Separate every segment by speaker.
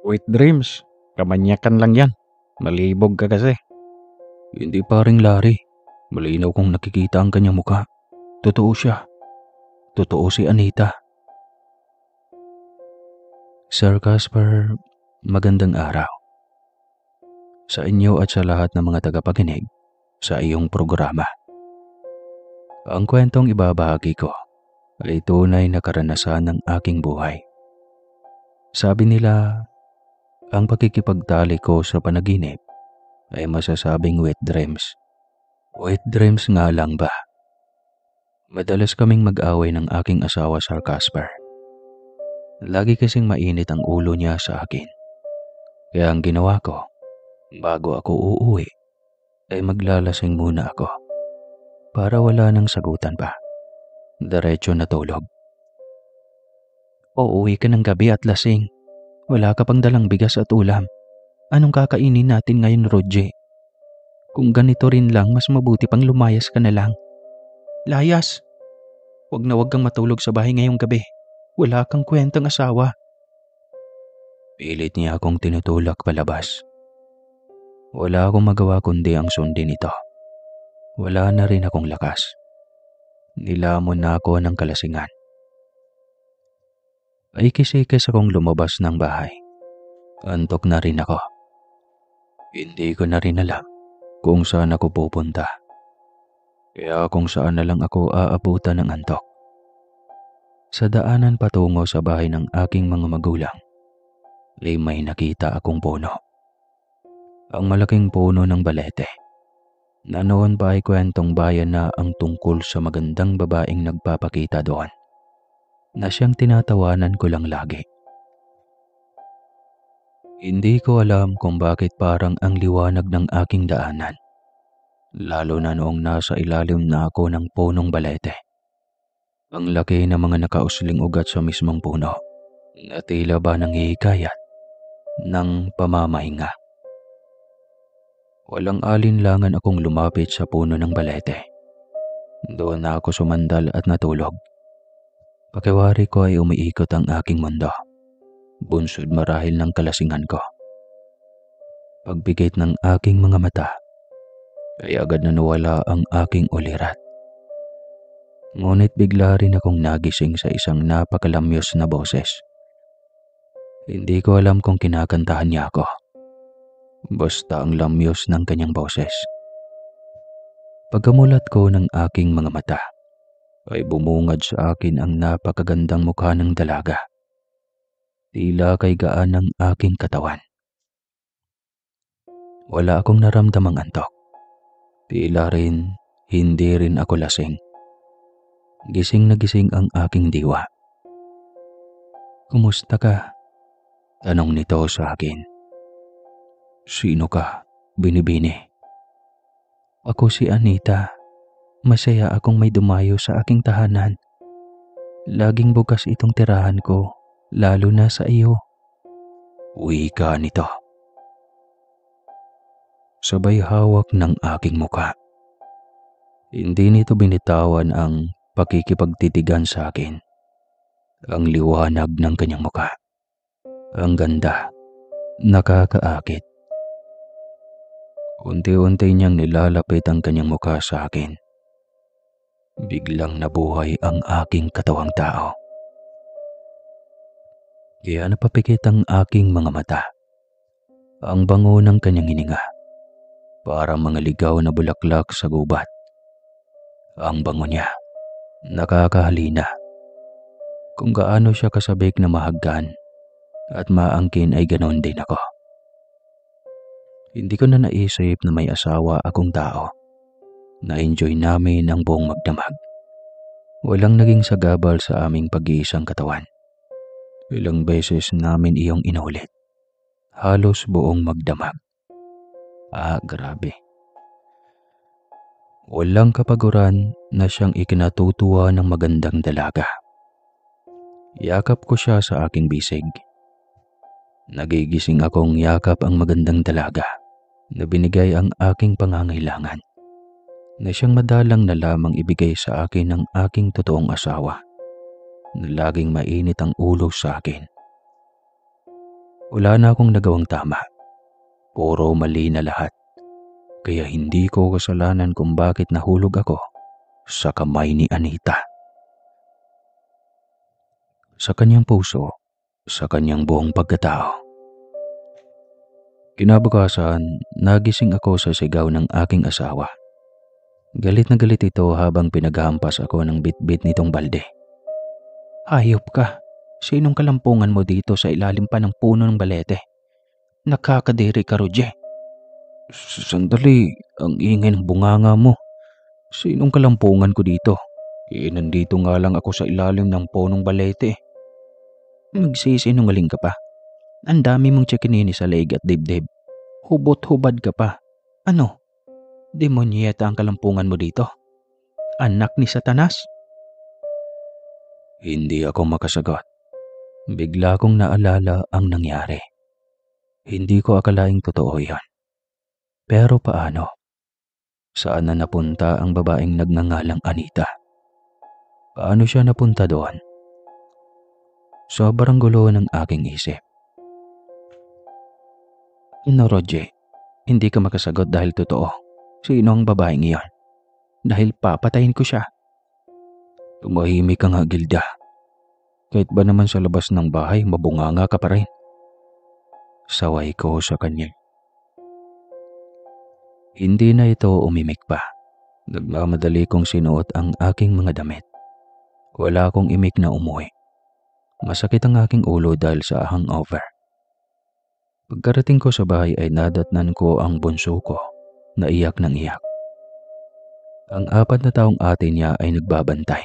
Speaker 1: Sweet dreams. Kamanyakan lang yan. Malibog ka kasi.
Speaker 2: Hindi paring Larry. Malinaw kong nakikita ang kanyang mukha. Totoo siya. Totoo si Anita. Sir Casper, magandang araw. Sa inyo at sa lahat ng mga tagapakinig sa iyong programa. Ang kwentong ibabahagi ko ay tunay na karanasan ng aking buhay. Sabi nila, ang pakikipagtali ko sa panaginip ay masasabing wet dreams. Wet dreams nga lang ba? Madalas kaming mag-away ng aking asawa, Sir Casper. Lagi kasing mainit ang ulo niya sa akin. Kaya ang ginawa ko, bago ako uuwi, ay maglalasing muna ako. Para wala nang sagutan pa. Diretso na tulog. Uuwi ka ng gabi at lasing. Wala ka pang dalang bigas at ulam. Anong kakainin natin ngayon, Rodje? Kung ganito rin lang, mas mabuti pang lumayas ka na lang. Layas! Huwag na huwag kang matulog sa bahay ngayong gabi. Wala kang kwentang asawa. Pilit niya akong tinutulak palabas. Wala akong magawa kundi ang sundin ito. Wala na rin akong lakas. Nilamon na ako ng kalasingan. Ay kisikis akong lumabas ng bahay. Antok na rin ako. Hindi ko na rin alam kung saan ako pupunta. Kaya kung saan na lang ako aabutan ng antok. Sa daanan patungo sa bahay ng aking mga magulang, ay may nakita akong puno. Ang malaking puno ng balete, na noon pa ay kwentong bayan na ang tungkol sa magandang babaeng nagpapakita doon, na siyang tinatawanan ko lang lagi. Hindi ko alam kung bakit parang ang liwanag ng aking daanan, lalo na noong nasa ilalim na ako ng punong balete. Ang laki ng mga nakausling ugat sa mismong puno, na tila ba nang hihikayat ng pamamahinga. Walang alinlangan akong lumapit sa puno ng balete. Doon na ako sumandal at natulog. Pakiwari ko ay umiikot ang aking mundo. Bunsod marahil ng kalasingan ko. Pagbigit ng aking mga mata, ay agad na nawala ang aking ulirat. Ngunit bigla rin akong nagising sa isang napakalamyos na boses. Hindi ko alam kung kinakantahan niya ako. Basta ang lamyos ng kanyang boses. Pagkamulat ko ng aking mga mata, ay bumungad sa akin ang napakagandang mukha ng dalaga. Tila kay gaan ng aking katawan. Wala akong naramdamang antok. Tila rin, hindi rin ako lasing. Gising na gising ang aking diwa. Kumusta ka? Tanong nito sa akin. Sino ka? Binibini. Ako si Anita. Masaya akong may dumayo sa aking tahanan. Laging bukas itong tirahan ko, lalo na sa iyo. Wika nito. Sabay hawak ng aking muka. Hindi nito binitawan ang pakikipagtitigan sa akin. Ang liwanag ng kanyang muka. Ang ganda. Nakakaakit. Unti-unti niyang nilalapit ang kanyang mukha sa akin. Biglang nabuhay ang aking katawang tao. Kaya napapikit ang aking mga mata. Ang bango ng kanyang hininga. Parang mga ligaw na bulaklak sa gubat. Ang bango niya. Nakakahalina. Kung gaano siya kasabik na mahagkan at maangkin ay ganoon din ako. Hindi ko na naisip na may asawa akong tao. Na-enjoy namin ang buong magdamag. Walang naging sagabal sa aming pag-iisang katawan. Ilang beses namin iyong inulit. Halos buong magdamag. Grabe. Walang kapaguran na siyang ikinatutuwa ng magandang dalaga. Yakap ko siya sa aking bisig. Nagigising akong yakap ang magandang dalaga na binigay ang aking pangangailangan, na siyang madalang na lamang ibigay sa akin ng aking totoong asawa, na laging mainit ang ulo sa akin. Wala na akong nagawang tama. Puro mali na lahat. Kaya hindi ko kasalanan kung bakit nahulog ako sa kamay ni Anita. Sa kanyang puso, sa kanyang buong pagkatao. Kinabukasan, nagising ako sa sigaw ng aking asawa. Galit na galit ito habang pinaghampas ako ng bitbit nitong balde. Hayop ka! Sinong kalampungan mo dito sa ilalim pa ng puno ng balete? Nakakadiri ka, Roger. Sandali, ang ingay ng bunganga mo. Sinong kalampungan ko dito? Nandito nga lang ako sa ilalim ng punong balete. Magsisinungaling ka pa. Ang dami mong tsikinini sa leeg at dibdib. Hubot-hubad ka pa. Ano? Demonyeta ang kalampungan mo dito? Anak ni Satanas? Hindi ako makasagot. Bigla kong naalala ang nangyari. Hindi ko akalaing totoo yan. Pero paano? Saan na napunta ang babaeng nagngangalang Anita? Paano siya napunta doon? Sobrang gulo ng aking isip. No, Roger, hindi ka makasagot dahil totoo. Sino ang babaeng iyon? Dahil papatayin ko siya. Tumahimik ka nga, Gilda. Kahit ba naman sa labas ng bahay, mabunganga ka pa rin. Saway ko sa kanya. Hindi na ito umimik pa. Nagmamadali kong sinuot ang aking mga damit. Wala akong imik na umuwi. Masakit ang aking ulo dahil sa hangover. Pagkarating ko sa bahay ay nadatnan ko ang bunso ko na iyak ng iyak. Ang 4 na taong ate niya ay nagbabantay.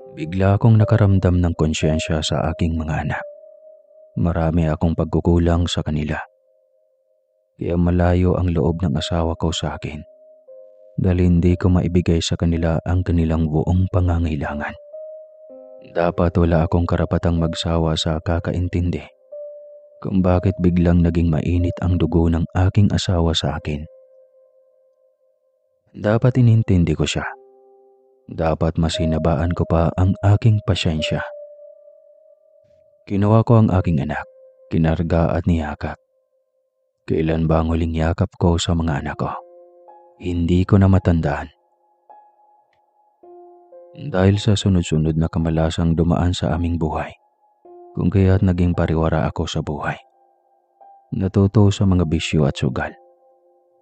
Speaker 2: Bigla akong nakaramdam ng konsyensya sa aking mga anak. Marami akong pagkukulang sa kanila. Kaya malayo ang loob ng asawa ko sa akin dahil hindi ko maibigay sa kanila ang kanilang buong pangangailangan. Dapat wala akong karapatang magsawa sa kakaintindi kung bakit biglang naging mainit ang dugo ng aking asawa sa akin. Dapat inintindi ko siya. Dapat masinabaan ko pa ang aking pasyensya. Kinuha ko ang aking anak, kinarga at niyakap. Kailan ba ang huling yakap ko sa mga anak ko? Hindi ko na matandaan. Dahil sa sunod-sunod na kamalasang dumaan sa aming buhay, kung kaya't naging pariwara ako sa buhay. Natuto sa mga bisyo at sugal.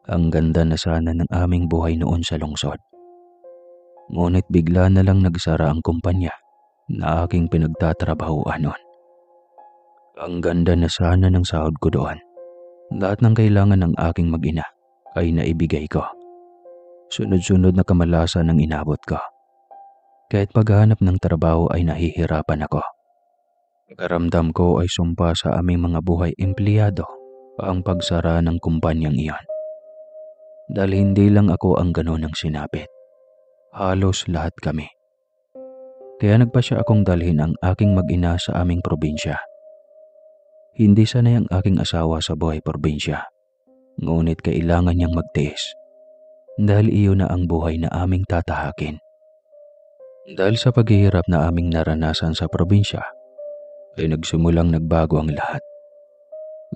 Speaker 2: Ang ganda na sana ng aming buhay noon sa lungsod. Ngunit bigla na lang nagsara ang kumpanya na aking pinagtatrabahuan noon. Ang ganda na sana ng sahod ko doon. Lahat ng kailangan ng aking mag-ina ay naibigay ko. Sunod-sunod na kamalasan ang inabot ko. Kahit paghahanap ng trabaho ay nahihirapan ako. Karamdam ko ay sumpa sa aming mga buhay empleyado ang pagsara ng kumpanyang iyon. Dahil hindi lang ako ang gano'n ang sinapit. Halos lahat kami. Kaya nagpasya akong dalhin ang aking mag-ina sa aming probinsya. Hindi sanay ang aking asawa sa buhay probinsya. Ngunit kailangan niyang magtiis. Dahil iyon na ang buhay na aming tatahakin. Dahil sa paghihirap na aming naranasan sa probinsya, ay nagsimulang nagbago ang lahat.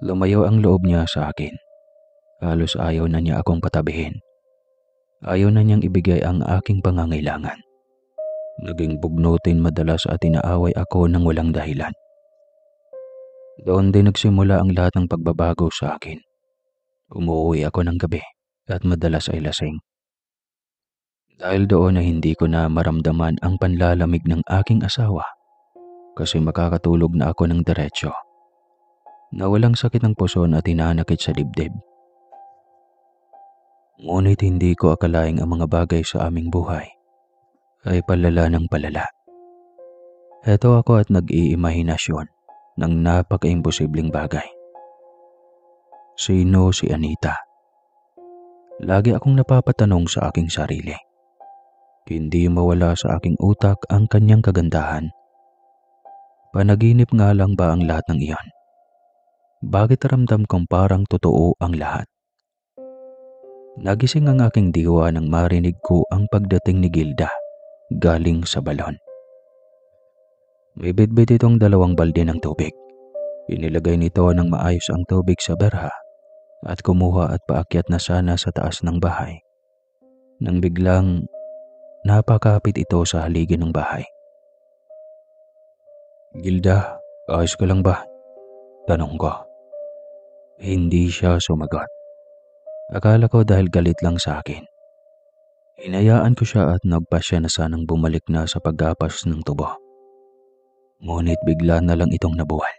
Speaker 2: Lumayo ang loob niya sa akin. Halos ayaw na niya akong patabihin. Ayaw na niyang ibigay ang aking pangangailangan. Naging bugnutin madalas at inaaway ako ng walang dahilan. Doon din nagsimula ang lahat ng pagbabago sa akin. Umuwi ako ng gabi at madalas ay lasing. Dahil doon ay hindi ko na maramdaman ang panlalamig ng aking asawa kasi makakatulog na ako ng diretsyo. Nawalang sakit ng puson at hinanakit sa dibdib. Ngunit hindi ko akalaing ang mga bagay sa aming buhay ay palala ng palala. Heto ako at nag-iimahinasyon ng napaka-imposibleng bagay. Sino si Anita? Lagi akong napapatanong sa aking sarili. Hindi mawala sa aking utak ang kanyang kagandahan. Panaginip nga lang ba ang lahat ng iyon? Bakit ramdam kong parang totoo ang lahat? Nagising ang aking diwa nang marinig ko ang pagdating ni Gilda galing sa balon. May bitbit itong dalawang balde ng tubig. Inilagay nito ng maayos ang tubig sa berha at kumuha at paakyat na sana sa taas ng bahay. Nang biglang napakapit ito sa haligi ng bahay. "Gilda, ayos ka lang ba?" Tanong ko. Hindi siya sumagot. Akala ko dahil galit lang sa akin. Hinayaan ko siya at nagpasya na sanang bumalik na sa paggapas ng tubo. Ngunit bigla na lang itong nabuwal.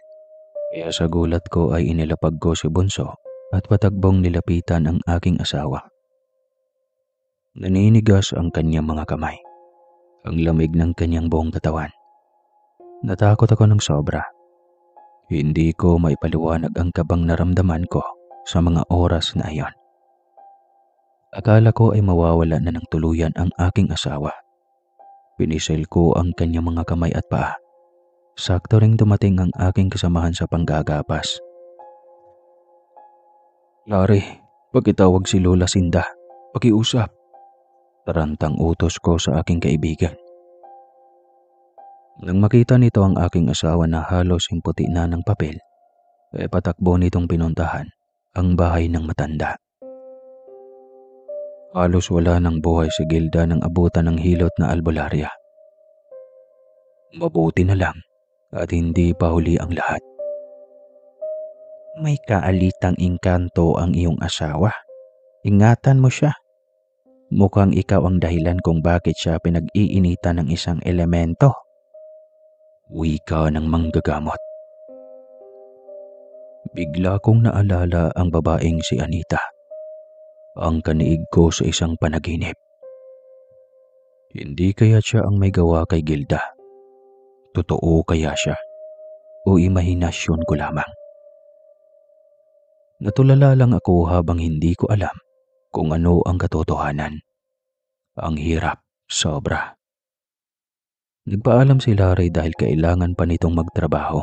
Speaker 2: Kaya sa gulat ko ay inilapag ko si Bunso at patakbong nilapitan ang aking asawa. Naninigas ang kanyang mga kamay. Ang lamig ng kanyang buong katawan. Natakot ako ng sobra. Hindi ko maipaliwanag ang kabang naramdaman ko sa mga oras na iyon. Akala ko ay mawawala na ng tuluyan ang aking asawa. Pinisil ko ang kanyang mga kamay at paa. Sakto ring dumating ang aking kasamahan sa panggagapas. "Larry, pakitawag si Lola Sinda. Pakiusap." Tarantang utos ko sa aking kaibigan. Nang makita nito ang aking asawa na halos himputi na ng papel, patakbo nitong pinuntahan ang bahay ng matanda. Halos wala ng buhay si Gilda nang abutan ng hilot na albularya. Mabuti na lang at hindi pa huli ang lahat. "May kaalitang engkanto ang iyong asawa. Ingatan mo siya. Mukhang ikaw ang dahilan kung bakit siya pinag-iinitan ng isang elemento." Wika ng manggagamot. Bigla kong naalala ang babaeng si Anita. Ang kaniig ko sa isang panaginip. Hindi kaya siya ang may gawa kay Gilda? Totoo kaya siya? O imahinasyon ko lamang? Natulala lang ako habang hindi ko alam kung ano ang katotohanan. Ang hirap, sobra. Nagpaalam si Larry dahil kailangan pa nitong magtrabaho.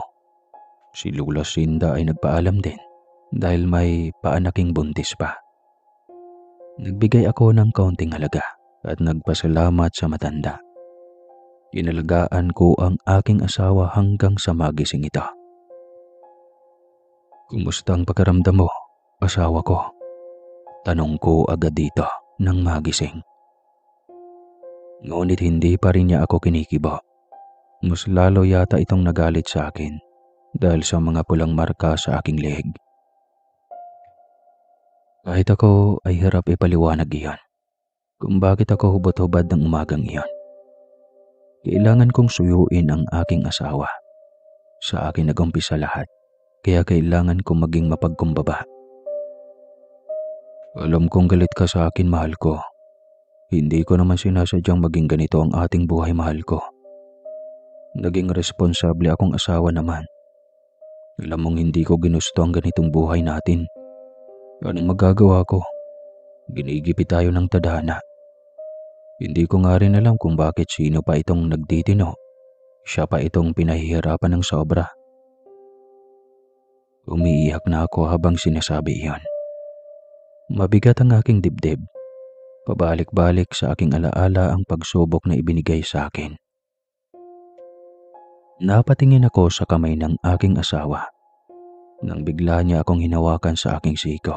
Speaker 2: Si Lola Sinda ay nagpaalam din dahil may paanaking buntis pa. Nagbigay ako ng kaunting halaga at nagpasalamat sa matanda. Inalagaan ko ang aking asawa hanggang sa magising ito. "Kumusta ang pakiramdam mo, asawa ko?" Tanong ko agad dito nang magising. Ngunit hindi pa rin niya ako kinikibo. Mas lalo yata itong nagalit sa akin dahil sa mga pulang marka sa aking leeg. Kahit ako ay hirap ipaliwanag iyon kung bakit ako hubot-hubad ng umagang iyon. Kailangan kong suyuin ang aking asawa. Sa akin nagumpisa lahat, kaya kailangan kong maging mapagkumbaba. "Alam kong galit ka sa akin, mahal ko. Hindi ko naman sinasadyang maging ganito ang ating buhay, mahal ko. Naging responsable akong asawa naman. Alam mong hindi ko ginusto ang ganitong buhay natin. Anong magagawa ko? Ginigipit tayo ng tadhana. Hindi ko nga rin alam kung bakit sino pa itong nagtitino. Siya pa itong pinahihirapan ng sobra." Umiiyak na ako habang sinasabi iyon. Mabigat ang aking dibdib. Pabalik-balik sa aking alaala ang pagsubok na ibinigay sa akin. Napatingin ako sa kamay ng aking asawa nang bigla niya akong hinawakan sa aking siko.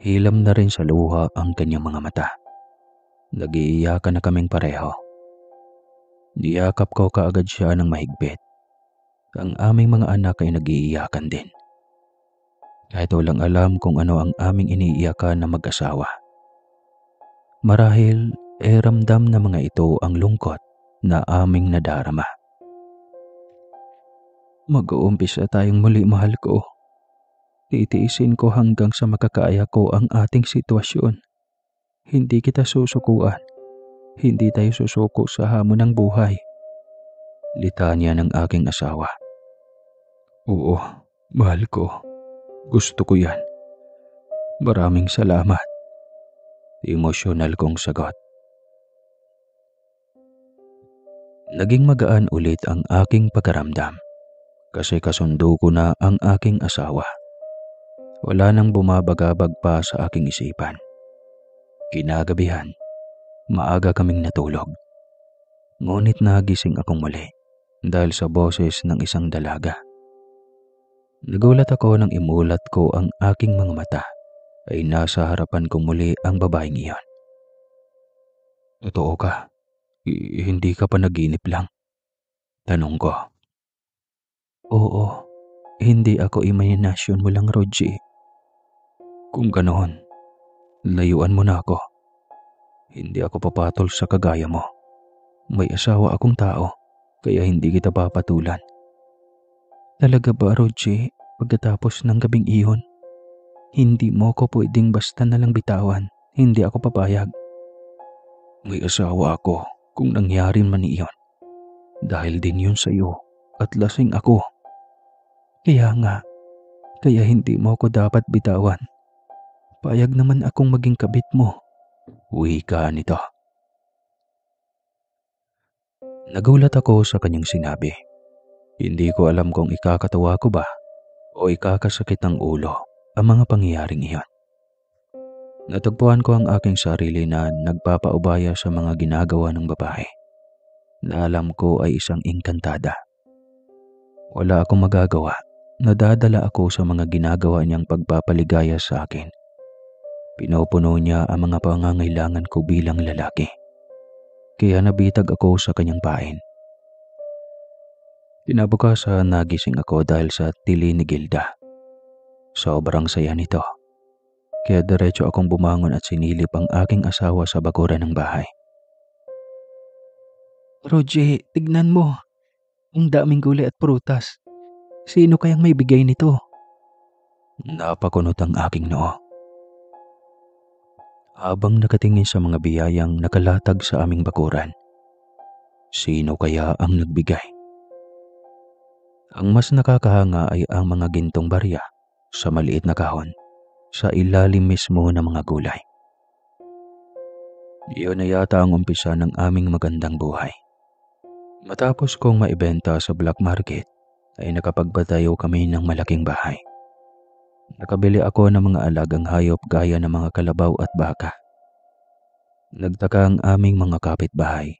Speaker 2: Hilam na rin sa luha ang kanyang mga mata. Nag-iiyakan na kaming pareho. Niyakap ko kaagad siya ng mahigpit. Ang aming mga anak ay nag-iiyakan din. Kahit walang alam kung ano ang aming iniiyakan na mag-asawa. Marahil ramdam na mga ito ang lungkot na aming nadarama. "Mag-uumpisa tayong muli, mahal ko. Titiisin ko hanggang sa makakaya ko ang ating sitwasyon. Hindi kita susukuan. Hindi tayo susuko sa hamon ng buhay." Litanya ng aking asawa. "Oo, mahal ko. Gusto ko yan. Maraming salamat." Emosyonal kong sagot. Naging magaan ulit ang aking pagkaramdam kasi kasundo ko na ang aking asawa. Wala nang bumabagabag pa sa aking isipan. Kinagabihan, maaga kaming natulog. Ngunit nagising akong muli dahil sa boses ng isang dalaga. Nagulat ako nang imulat ko ang aking mga mata ay nasa harapan ko muli ang babaeng iyon. Totoo ka? Hindi ka pa naginip lang? Tanong ko. Oo, hindi ako imahinasyon mo lang, Roji. Kung ganoon, layuan mo na ako. Hindi ako papatol sa kagaya mo. May asawa akong tao, kaya hindi kita papatulan. Talaga ba, Roji? Pagkatapos ng gabing iyon, hindi mo ko pwedeng basta nalang bitawan. Hindi ako papayag. May asawa ako kung nangyari man iyon. Dahil din yun sa iyo at lasing ako. Kaya nga, kaya hindi mo ko dapat bitawan. Payag naman akong maging kabit mo. Wika nito. Nagulat ako sa kanyang sinabi. Hindi ko alam kung ikakatawa ko ba o ikakasakit ang ulo ang mga pangyayaring iyon. Natagpuan ko ang aking sarili na nagpapaubaya sa mga ginagawa ng babae na alam ko ay isang engkantada. Wala akong magagawa. Nadadala ako sa mga ginagawa niyang pagpapaligaya sa akin. Pinupuno niya ang mga pangangailangan ko bilang lalaki. Kaya nabitag ako sa kanyang pain. Kinabukasan nagising ako dahil sa tili ni Gilda. Sobrang saya nito. Kaya diretso akong bumangon at sinilip ang aking asawa sa bakuran ng bahay. Roji, tignan mo. Ang daming gulay at prutas. Sino kayang may bigay nito? Napakunot ang aking noo. Habang nakatingin sa mga biyayang nakalatag sa aming bakuran, sino kaya ang nagbigay? Ang mas nakakahanga ay ang mga gintong barya sa maliit na kahon sa ilalim mismo ng mga gulay. Iyon na yata ang umpisa ng aming magandang buhay. Matapos kong maibenta sa black market, ay nakapagpatayo kami ng malaking bahay. Nakabili ako ng mga alagang hayop gaya ng mga kalabaw at baka. Nagtaka ang aming mga kapitbahay.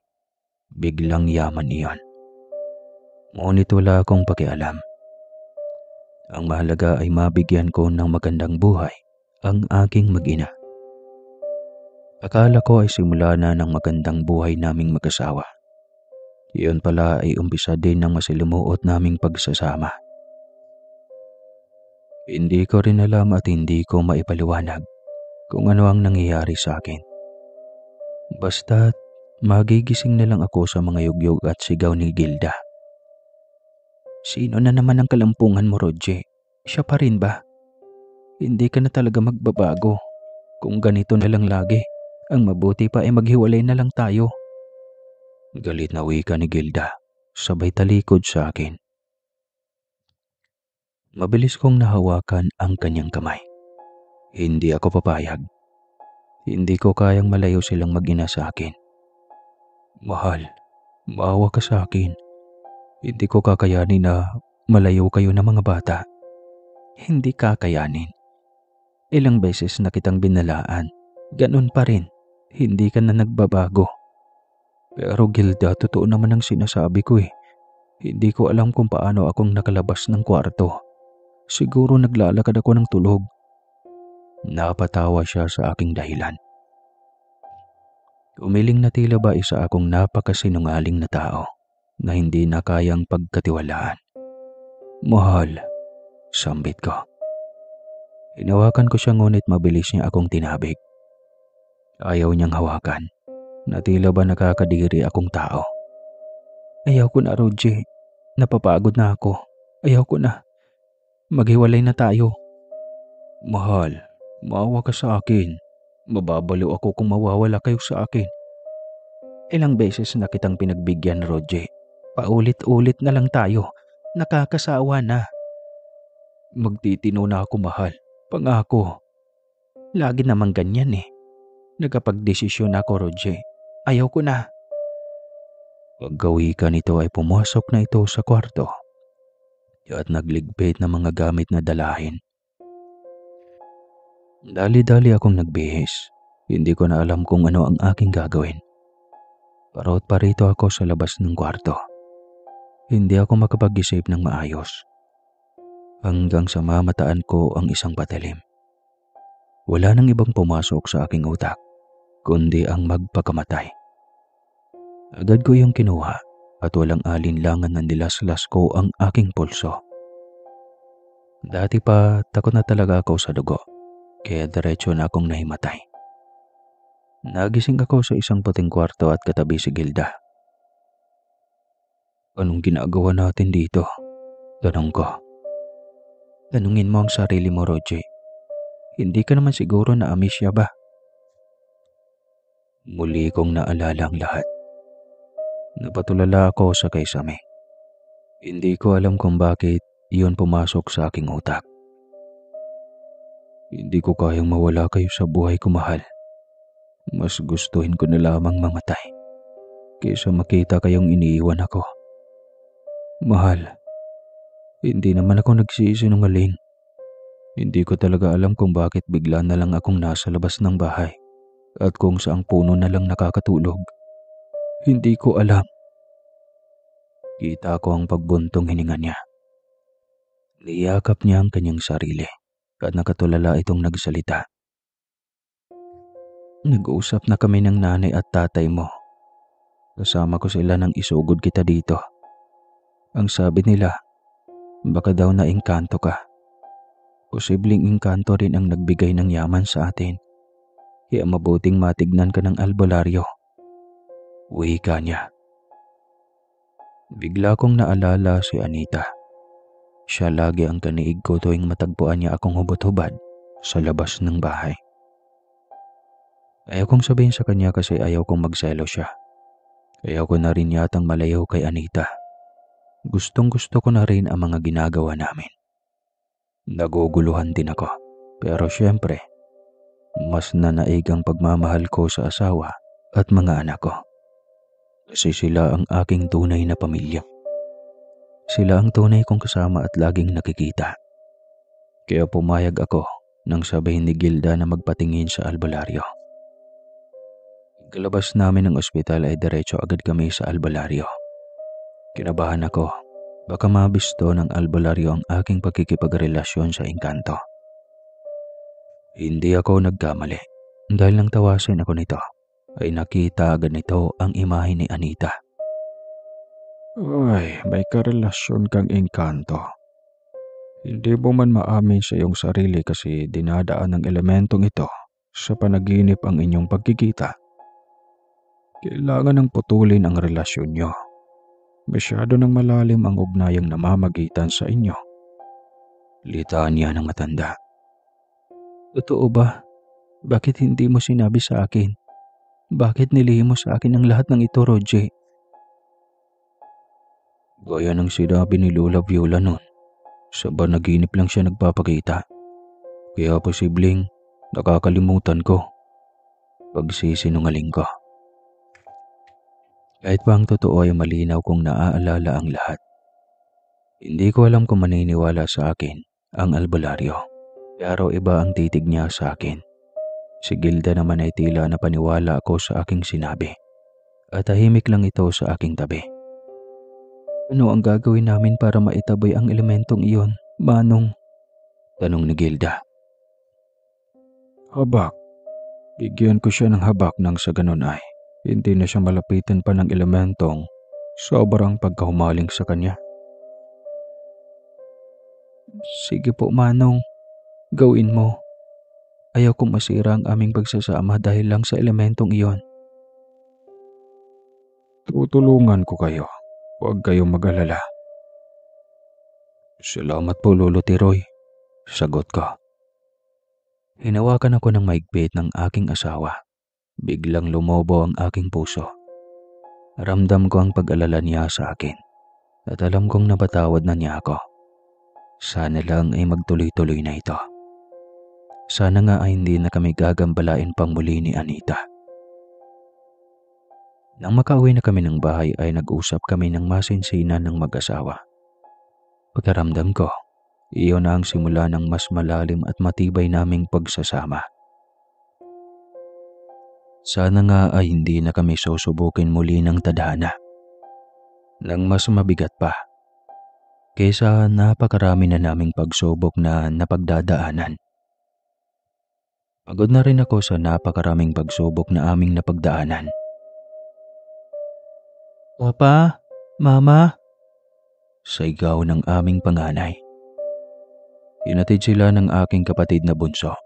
Speaker 2: Biglang yaman iyon. Ngunit wala akong pakialam. Ang mahalaga ay mabigyan ko ng magandang buhay ang aking mag-ina. Akala ko ay simula na ng magandang buhay naming mag-asawa. Iyon pala ay umpisa din ng masilimuot naming pagsasama. Hindi ko rin alam at hindi ko maipaliwanag kung ano ang nangyayari sa akin. Basta't magigising na lang ako sa mga yugyug at sigaw ni Gilda. Sino na naman ang kalampungan mo, Roji? Siya pa rin ba? Hindi ka na talaga magbabago. Kung ganito na lang lagi, ang mabuti pa ay maghiwalay na lang tayo. Galit na wika ni Gilda, sabay talikod sa akin. Mabilis kong nahawakan ang kanyang kamay. Hindi ako papayag. Hindi ko kayang malayo silang mag-ina sa akin. Mahal, maawa ka sa akin. Hindi ko kakayanin na malayo kayo ng mga bata. Hindi kakayanin. Ilang beses na kitang binalaan. Ganun pa rin. Hindi ka na nagbabago. Pero Gilda, totoo naman ang sinasabi ko eh. Hindi ko alam kung paano akong nakalabas ng kwarto. Siguro naglalakad ako ng tulog. Napatawa siya sa aking dahilan. Umiling na tila ba isa akong napakasinungaling na tao na hindi na kayang pagkatiwalaan. Mahal, sambit ko. Hinawakan ko siya ngunit mabilis niya akong tinabig. Ayaw niyang hawakan. Na tila ba nakakadiri akong tao. Ayaw ko na, Roji. Napapagod na ako. Ayaw ko na. Maghiwalay na tayo. Mahal, maawa ka sa akin. Mababaliw ako kung mawawala kayo sa akin. Ilang beses na kitang pinagbigyan, Roji. Paulit-ulit na lang tayo. Nakakasawa na. Magtitino na ako, mahal. Pangako. Lagi namang ganyan eh. Nagkapagdesisyon ako, Roji. Ayaw ko na. Paggawi ka nito ay pumasok na ito sa kwarto at nagligpit ng mga gamit na dalahin. Dali-dali akong nagbihis. Hindi ko na alam kung ano ang aking gagawin. Parot pa rito ako sa labas ng kwarto. Hindi ako makapag-isip ng maayos hanggang sa mamataan ko ang isang patalim. Wala nang ibang pumasok sa aking utak kundi ang magpakamatay. Agad ko yung kinuha at walang alinlangan na nilaslas ko ang aking pulso. Dati pa takot na talaga ako sa dugo kaya diretso na akong nahimatay. Nagising ako sa isang puting kwarto at katabi si Gilda. Anong ginagawa natin dito? Tanong ko. Tanungin mo ang sarili mo, Roger. Hindi ka naman siguro na amnesia ba? Muli kong naalala ang lahat. Napatulala ako sa kaisame. Hindi ko alam kung bakit iyon pumasok sa aking utak. Hindi ko kayang mawala kayo sa buhay ko, mahal. Mas gustuhin ko na lamang mamatay kaysa makita kayong iniiwan ako. Mahal, hindi naman ako nagsisinungaling. Hindi ko talaga alam kung bakit bigla na lang akong nasa labas ng bahay at kung saang puno na lang nakakatulog. Hindi ko alam. Kita ko ang pagbuntong hininga niya. Niyakap niya ang kanyang sarili at nakatulala itong nagsalita. Nag-uusap na kami ng nanay at tatay mo. Kasama ko sila nang isugod kita dito. Ang sabi nila, baka daw naengkanto ka. Posibleng engkanto rin ang nagbigay ng yaman sa atin. Kaya mabuting matignan ka ng albularyo. Wika niya. Bigla kong naalala si Anita. Siya lagi ang kaniig ko tuwing matagpuan niya akong hubot-hubad sa labas ng bahay. Ayaw kong sabihin sa kanya kasi ayaw kong magselo siya. Ayaw ko na rin yatang malayo kay Anita. Gustong-gusto ko na rin ang mga ginagawa namin. Naguguluhan din ako. Pero syempre, mas nanaig ang pagmamahal ko sa asawa at mga anak ko. Kasi sila ang aking tunay na pamilya. Sila ang tunay kong kasama at laging nakikita. Kaya pumayag ako nang sabihin ni Gilda na magpatingin sa albularyo. Kalabas namin ng ospital ay diretso agad kami sa albularyo. Kinabahan ako. Baka mabisto ng albularyo ang aking pagkikipagrelasyon sa engkanto. Hindi ako nagkamali. Dahil nang tawasin ako nito, ay nakita agad nito ang imahe ni Anita.
Speaker 1: Ay, may karelasyon kang engkanto. Hindi mo man maamin sa iyong sarili kasi dinadaan ng elementong ito sa panaginip ang inyong pagkikita. Kailangan ng putulin ang relasyon nyo. Masyado ng malalim ang ugnayang namamagitan sa inyo.
Speaker 2: Litanya ng matanda. Totoo ba? Bakit hindi mo sinabi sa akin? Bakit nilihim mo sa akin ang lahat ng ito, Roger? Gaya ng sinabi ni Lola Viola noon, sa panaginip lang siya nagpapakita. Kaya posibleng nakakalimutan ko. Pagsisinungaling ko. Kahit pa ang totoo ay malinaw kong naaalala ang lahat. Hindi ko alam kung maniniwala sa akin ang albularyo. Pero iba ang titig niya sa akin. Si Gilda naman ay tila napaniwala ako sa aking sinabi. At tahimik lang ito sa aking tabi. Ano ang gagawin namin para maitaboy ang elementong iyon, Manong? Tanong ni Gilda.
Speaker 1: Habak. Bigyan ko siya ng habak nang sa ganun ay hindi na siya malapitan pa ng elementong sobrang pagkahumaling sa kanya.
Speaker 2: Sige po, Manong. Gawin mo. Ayaw kong masira ang aming pagsasama dahil lang sa elementong iyon.
Speaker 1: Tutulungan ko kayo. Huwag kayong mag-alala.
Speaker 2: Salamat po, Lolo Tiroy. Sagot ko. Hinawakan ako ng maigpit ng aking asawa. Biglang lumobo ang aking puso. Ramdam ko ang pag-alala niya sa akin. At alam kong napatawad na niya ako. Sana lang ay magtuloy-tuloy na ito. Sana nga ay hindi na kami gagambalain pang muli ni Anita. Nang makauwi na kami ng bahay ay nag-usap kami ng masinsinan ng mag-asawa. Pagkaramdam ko, iyon na ang simula ng mas malalim at matibay naming pagsasama. Sana nga ay hindi na kami susubukin muli ng tadhana. ng mas mabigat pa kaysa napakarami na naming pagsubok na napagdadaanan. Pagod na rin ako sa napakaraming pagsubok na aming napagdaanan. Papa, Mama, sigaw ng aming panganay. Hinatid sila ng aking kapatid na bunso.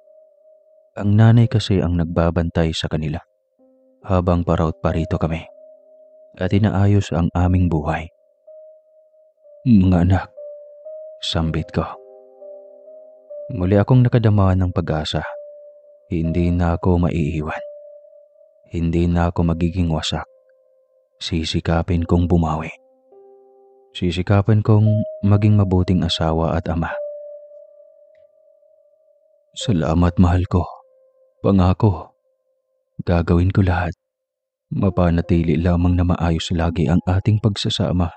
Speaker 2: Ang nanay kasi ang nagbabantay sa kanila habang paraot parito kami at inaayos ang aming buhay. Mga anak, sambit ko. Muli akong nakadama ng pag-asa. Hindi na ako maiiwan. Hindi na ako magiging wasak. Sisikapin kong bumawi. Sisikapin kong maging mabuting asawa at ama. Salamat, mahal ko. Pangako, gagawin ko lahat. Mapanatili lamang na maayos lagi ang ating pagsasama.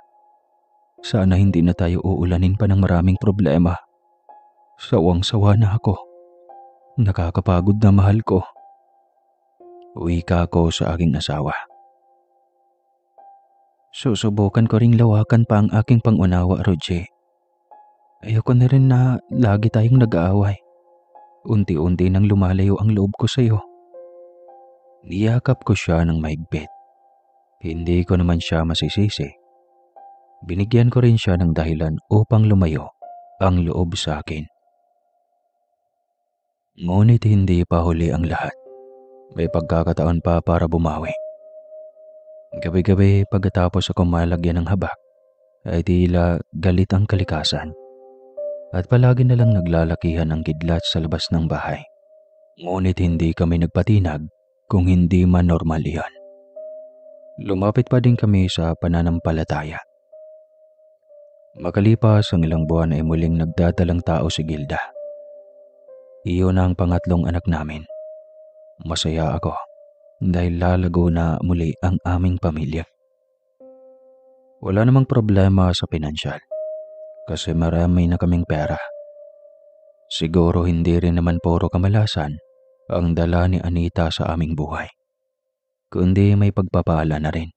Speaker 2: Sana hindi na tayo uulanin pa ng maraming problema. Sawang-sawa na ako. Nakakapagod na, mahal ko. Wika ko sa aking asawa. Susubukan ko ring lawakan pa ang aking pangunawa, Roger. Ayoko na rin na lagi tayong nag-aaway. Unti-unti nang lumalayo ang loob ko sa iyo. Niyakap ko siya ng mahigpit. Hindi ko naman siya masisisi. Binigyan ko rin siya ng dahilan upang lumayo ang loob sa akin. Ngunit hindi pa huli ang lahat. May pagkakataon pa para bumawi. Gabi-gabi pagkatapos ako malagyan ng habak, ay tila galit ang kalikasan. At palagi na lang naglalakihan ang kidlat sa labas ng bahay. Ngunit hindi kami nagpatinag kung hindi man normal iyan. Lumapit pa din kami sa pananampalataya. Makalipas ang ilang buwan ay muling nagdadalang tao si Gilda. Iyon ang pangatlong anak namin. Masaya ako dahil lalago na muli ang aming pamilya. Wala namang problema sa pinansyal kasi marami na kaming pera. Siguro hindi rin naman puro kamalasan ang dala ni Anita sa aming buhay, kundi may pagpapala na rin.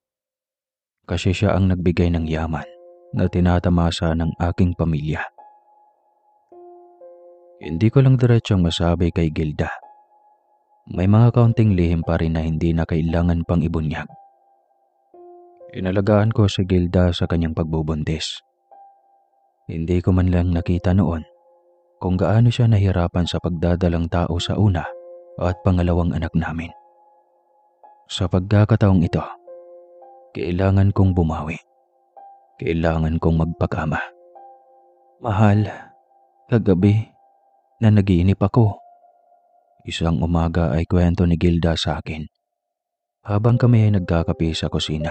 Speaker 2: Kasi siya ang nagbigay ng yaman na tinatamasa ng aking pamilya. Hindi ko lang diretsong masabi kay Gilda. May mga kaunting lihim pa rin na hindi na kailangan pang ibunyag. Inalagaan ko si Gilda sa kanyang pagbubuntis. Hindi ko man lang nakita noon kung gaano siya nahirapan sa pagdadalang tao sa una at pangalawang anak namin. Sa pagkakataong ito, kailangan kong bumawi. Kailangan kong magpakama. Mahal, kagabi na nagiinip ako. Isang umaga ay kwento ni Gilda sa akin habang kami ay nagkakape sa kusina.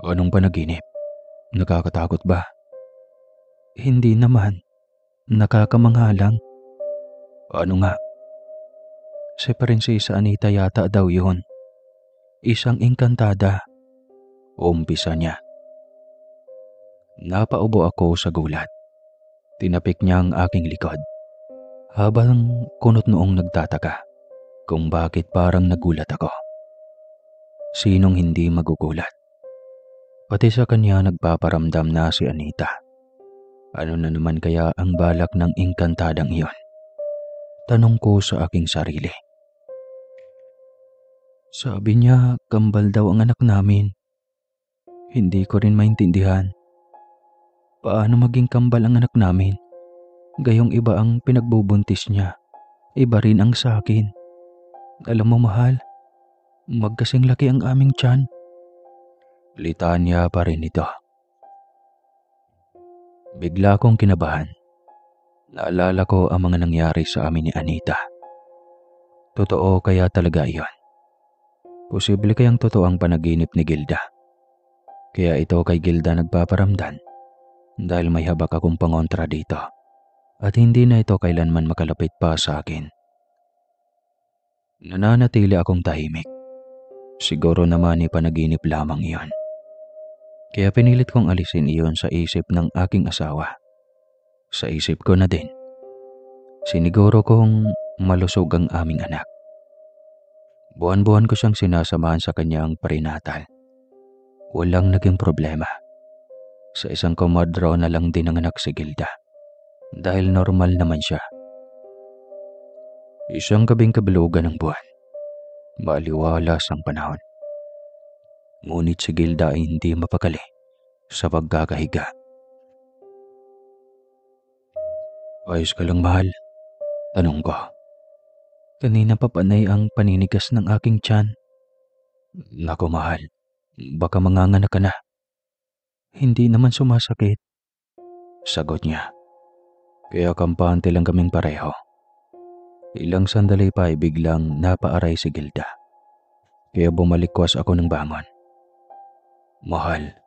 Speaker 2: Anong panaginip? Nakakatakot ba? Hindi naman. Nakakamangha lang. Ano nga? Si Prinsesa Anita yata daw yun. Isang engkantada. Umpisa niya. Napaubo ako sa gulat. Tinapik niya ang aking likod habang kunot noong nagtataka kung bakit parang nagulat ako. Sinong hindi magugulat? Pati sa kanya nagpaparamdam na si Anita. Ano na naman kaya ang balak ng engkantadang iyon? Tanong ko sa aking sarili. Sabi niya kambal daw ang anak namin. Hindi ko rin maintindihan. Paano maging kambal ang anak namin? Gayong iba ang pinagbubuntis niya. Iba rin ang sa akin. Alam mo, mahal, magkasing laki ang aming tiyan. Litanya pa rin ito. Bigla akong kinabahan. Naalala ko ang mga nangyari sa amin ni Anita. Totoo kaya talaga iyon? Posible kayang totoo ang panaginip ni Gilda? Kaya ito kay Gilda nagpaparamdam dahil may habak akong pangontra dito at hindi na ito kailanman makalapit pa sa akin. Nananatili akong tahimik. Siguro naman panaginip lamang iyon. Kaya pinilit kong alisin iyon sa isip ng aking asawa. Sa isip ko na din. Siniguro kong malusog ang aming anak. Buwan-buwan ko siyang sinasamahan sa kanyang prenatal. Walang naging problema. Sa isang komadro na lang din nanganak si Gilda. Dahil normal naman siya. Isang gabing kabilugan ng buwan. Maaliwalas ang panahon. Ngunit si Gilda ay hindi mapakali sa pagkakahiga. Ayos ka lang, mahal? Tanong ko. Kanina pa panay ang paninigas ng aking tiyan. Naku, mahal. Baka manganganak ka na. Hindi naman sumasakit. Sagot niya. Kaya kampante lang kaming pareho. Ilang sandali pa ay biglang napaaray si Gilda. Kaya bumalikwas ako ng bangon. Mahal,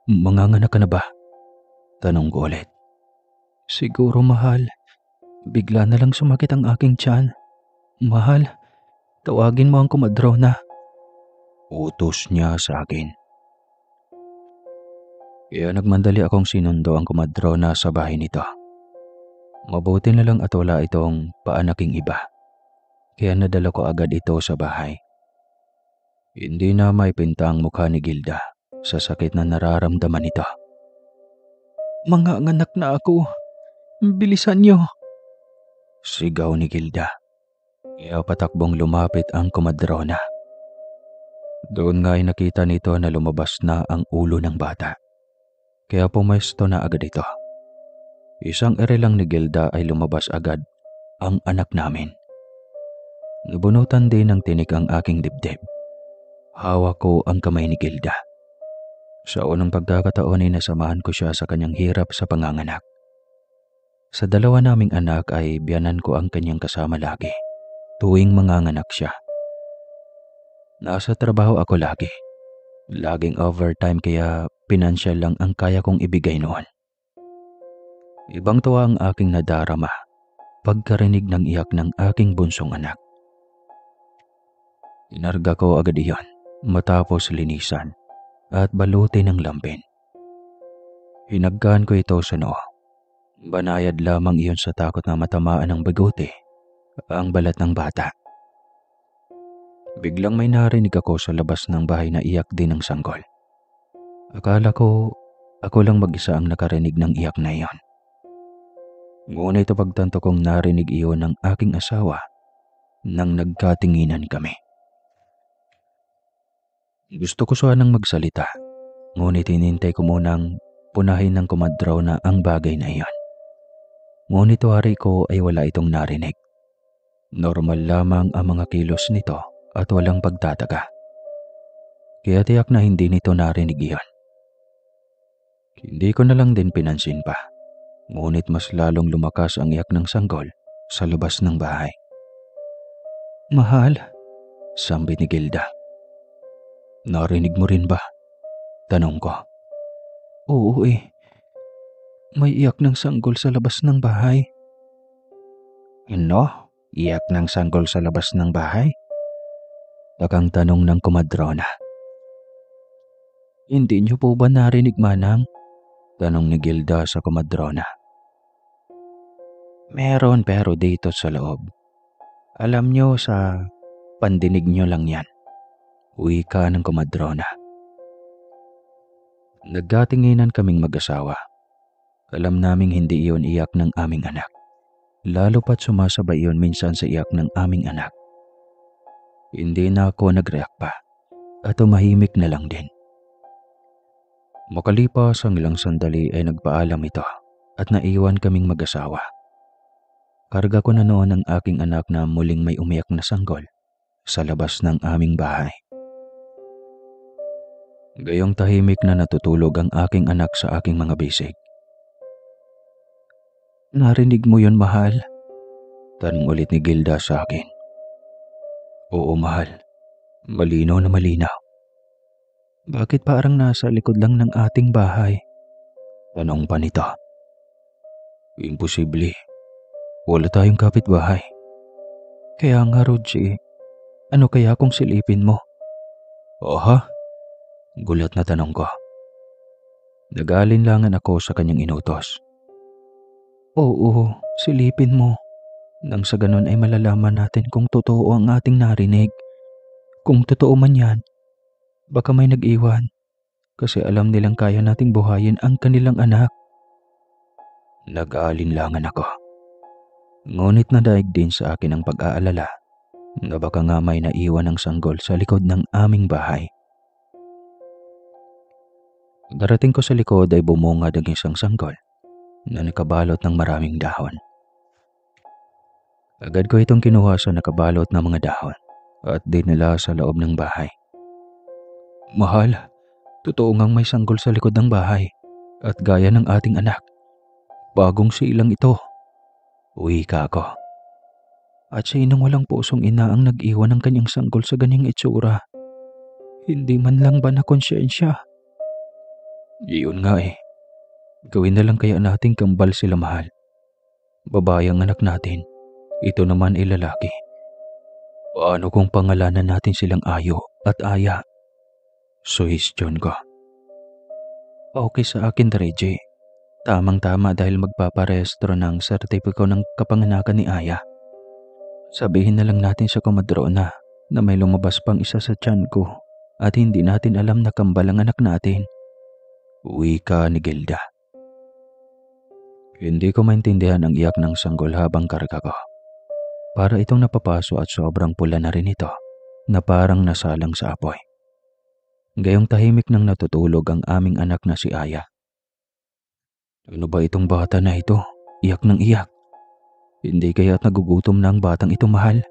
Speaker 2: manganganak ka na ba? Tanong ko ulit. Siguro, mahal. Bigla na lang sumakit ang aking tiyan. Mahal, tawagin mo ang komadrona. Utos niya sa akin. Kaya nagmandali akong sinundo ang komadrona sa bahay nito. Mabuti na lang at wala itong paanaking iba. Kaya nadala ko agad ito sa bahay. Hindi na maipinta ang mukha ni Gilda sa sakit na nararamdaman nito. Manganganak na ako. Bilisan niyo. Sigaw ni Gilda. Kaya patakbong lumapit ang komadrona. Doon nga ay nakita nito na lumabas na ang ulo ng bata. Kaya pumesto na agad ito. Isang ere lang ni Gilda ay lumabas agad ang anak namin. Nabunutan din ng tinik ang aking dibdib. Hawak ko ang kamay ni Gilda. Sa unang pagkakataon ay nasamahan ko siya sa kanyang hirap sa panganganak. Sa dalawa naming anak ay biyanan ko ang kanyang kasama lagi, tuwing manganganak siya. Nasa trabaho ako lagi. Laging overtime kaya pinansyal lang ang kaya kong ibigay noon. Ibang tuwa ang aking nadarama pagkarinig ng iyak ng aking bunsong anak. Inarga ko agad iyon matapos linisan at balutin ng lambin. Hinagkan ko ito sa noo. Banayad lamang iyon sa takot na matamaan ng bigote ang balat ng bata. Biglang may narinig ako sa labas ng bahay na iyak din ng sanggol. Akala ko ako lang mag-isa ang nakarinig ng iyak na iyon. Ngunit pagtanto kong narinig iyon ng aking asawa nang nagkatinginan kami. Gusto ko sanang magsalita, ngunit hinintay ko munang punahin ng komadraw na ang bagay na iyon. Ngunit wari ko ay wala itong narinig. Normal lamang ang mga kilos nito at walang pagtataka. Kaya tiyak na hindi nito narinig iyon. Hindi ko na lang din pinansin pa. Ngunit mas lalong lumakas ang iyak ng sanggol sa labas ng bahay. Mahal, sambit ni Gilda. Narinig mo rin ba? Tanong ko. Oo eh. May iyak ng sanggol sa labas ng bahay. Ano? Iyak ng sanggol sa labas ng bahay? Takang tanong ng komadrona. Hindi niyo po ba narinig, manang? Tanong ni Gilda sa komadrona. Meron pero dito sa loob. Alam niyo sa pandinig niyo lang yan. Wika ng komadrona. Nagkatinginan kaming mag-asawa. Alam naming hindi iyon iyak ng aming anak. Lalo pa't sumasabay iyon minsan sa iyak ng aming anak. Hindi na ako nag-react pa at tumahimik na lang din. Makalipas ang ilang sandali ay nagpaalam ito at naiwan kaming mag-asawa. Karga ko na noon ang aking anak na muling may umiyak na sanggol sa labas ng aming bahay. Gayong tahimik na natutulog ang aking anak sa aking mga bisig. Narinig mo yun, mahal? Tanong ulit ni Gilda sa akin. Oo, mahal. Malinaw na malinaw. Bakit parang nasa likod lang ng ating bahay? Tanong pa nito. Imposible. Wala tayong kapitbahay. Kaya nga, Rodji, ano kaya kung silipin mo? Oha? Gulat na tanong ko. Nag-aalinlangan ako sa kanyang inutos. Oo, silipin mo. Nang sa ganun ay malalaman natin kung totoo ang ating narinig. Kung totoo man yan, baka may nag-iwan. kasi alam nilang kaya nating buhayin ang kanilang anak. Nag-aalinlangan ako. Ngunit nadaig din sa akin ang pag-aalala na baka nga may naiwan ng sanggol sa likod ng aming bahay. Darating ko sa likod ay bumungad ang isang sanggol na nakabalot ng maraming dahon. Agad ko itong kinuha sa nakabalot ng mga dahon at dinala sa loob ng bahay. Mahal, totoo ngang may sanggol sa likod ng bahay at gaya ng ating anak. Bagong silang ito. Wika ko. At sinong walang pusong ina ang nag-iwan ng kanyang sanggol sa ganyang itsura? Hindi man lang ba na konsyensya? Iyon nga eh. Gawin na lang kaya nating kambal sila, mahal. Babae ang anak natin. Ito naman ay lalaki. Paano kung pangalanan natin silang Ayo at Aya? Suhestyon ko. Okay sa akin, Reggie. Tamang-tama dahil magpaparehistro ng sertipiko ng kapanganakan ni Aya. Sabihin na lang natin sa komadrona na may lumabas pang isa sa tiyan ko at hindi natin alam na kambal ang anak natin. Wika ni Gilda. Hindi ko maintindihan ang iyak ng sanggol habang karga ko. Para itong napapaso at sobrang pula na rin ito na parang nasalang sa apoy. Gayong tahimik nang natutulog ang aming anak na si Aya. Ano ba itong bata na ito? Iyak ng iyak. Hindi kaya't nagugutom na ang batang ito, mahal?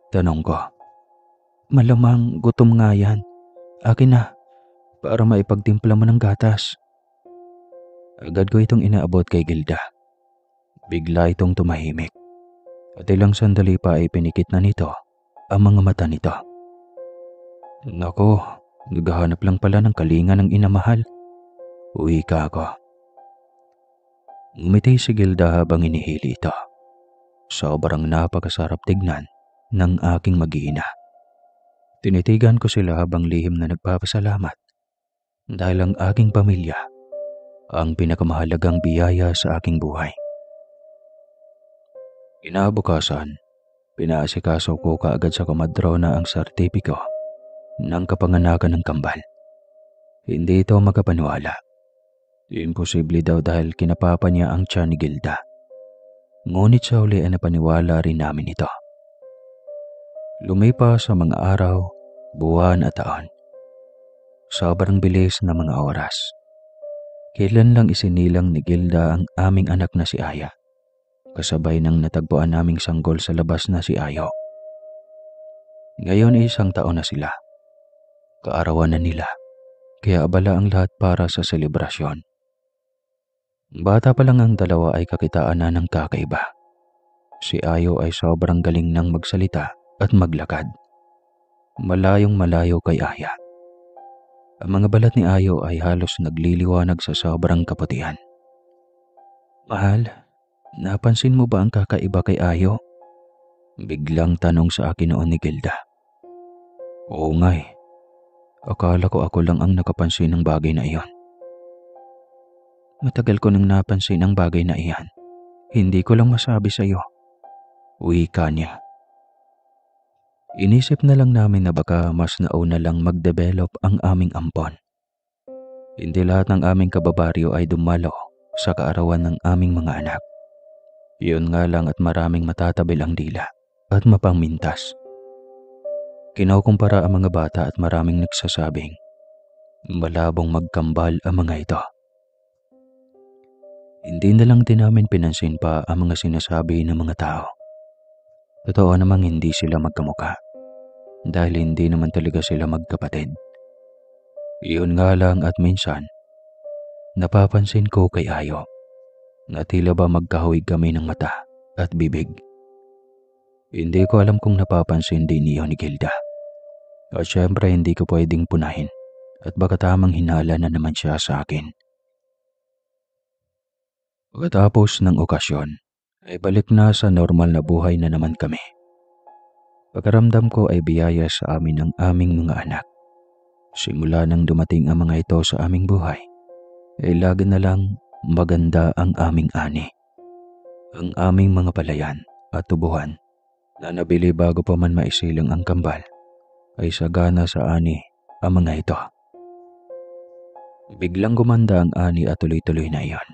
Speaker 2: Tanong ko. Malamang gutom nga yan. Akin na, para maipagtimpla mo ng gatas. Agad ko itong inaabot kay Gilda. Bigla itong tumahimik. At ilang sandali pa ay pinikit na nito ang mga mata nito. Nako, naghahanap lang pala ng kalinga ng inamahal. Wika ako. Ngumiti si Gilda habang inihili ito. Sobrang napakasarap tignan ng aking mag-iina. Tinitigan ko sila habang lihim na nagpapasalamat dahil ang aking pamilya ang pinakamahalagang biyaya sa aking buhay. Kinabukasan, pinaasikaso ko kaagad sa komadrona ang sertipiko ng kapanganakan ng kambal. Hindi ito magkapaniwala. Imposible daw dahil kinapapa niya ang tiyan ni Gilda. Ngunit sa huli ay napaniwala rin namin ito. Lumipas sa mga araw, buwan at taon. Sobrang bilis na mga oras. Kailan lang isinilang ni Gilda ang aming anak na si Aya. Kasabay ng natagpuan naming sanggol sa labas na si Ayo. Ngayon ay 1 taon na sila. Kaarawan na nila, kaya abala ang lahat para sa selebrasyon. Bata pa lang ang dalawa ay kakitaan na ng kakaiba. Si Ayo ay sobrang galing ng magsalita at maglakad. Malayong malayo kay Aya. Ang mga balat ni Ayo ay halos nagliliwanag sa sobrang kaputihan. Mahal, napansin mo ba ang kakaiba kay Ayo? Biglang tanong sa akin noon ni Gilda. Oo nga eh. Akala ko ako lang ang nakapansin ng bagay na iyon. Matagal ko nang napansin ang bagay na iyan. Hindi ko lang masabi sa iyo. Wika niya. Inisip na lang namin na baka mas nauna lang mag-develop ang aming ampon. Hindi lahat ng aming kababaryo ay dumalo sa kaarawan ng aming mga anak. Iyon nga lang at maraming matatabil ang dila at mapangmintas. Kinukumpara ang mga bata at maraming nagsasabing malabong magkambal ang mga ito. Hindi na lang din namin pinansin pa ang mga sinasabi ng mga tao. Totoo namang hindi sila magkamukha dahil hindi naman talaga sila magkapatid. Iyon nga lang at minsan, napapansin ko kay Ayo na tila ba magkahuig kami ng mata at bibig. Hindi ko alam kung napapansin din niyo ni Gilda. At syempre hindi ko pwedeng punahin at baka tamang hinala na naman siya sa akin. Pagkatapos ng okasyon, ay balik na sa normal na buhay na naman kami. Pagkaramdam ko ay biyaya sa amin ng aming mga anak. Simula nang dumating ang mga ito sa aming buhay, ay lagi na lang maganda ang aming ani. Ang aming mga palayan at tubuhan na nabili bago pa man maisilang ang kambal ay sagana sa ani ang mga ito. Biglang gumanda ang ani at tuloy-tuloy na iyon.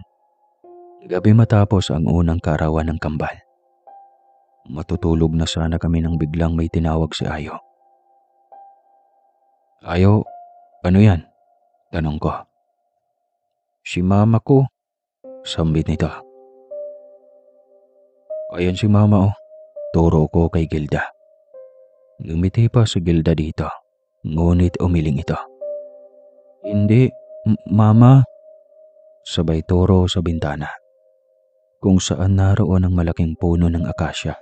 Speaker 2: Gabi matapos ang unang kaarawan ng kambal. Matutulog na sana kami nang biglang may tinawag si Ayo. Ayo, ano yan? Tanong ko. Si mama ko, sambit nito. Ayan si mama oh, turo ko kay Gilda. Ngumiti pa si Gilda dito, ngunit umiling ito. Hindi, mama. Sabay turo sa bintana, kung saan naroon ang malaking puno ng akasya.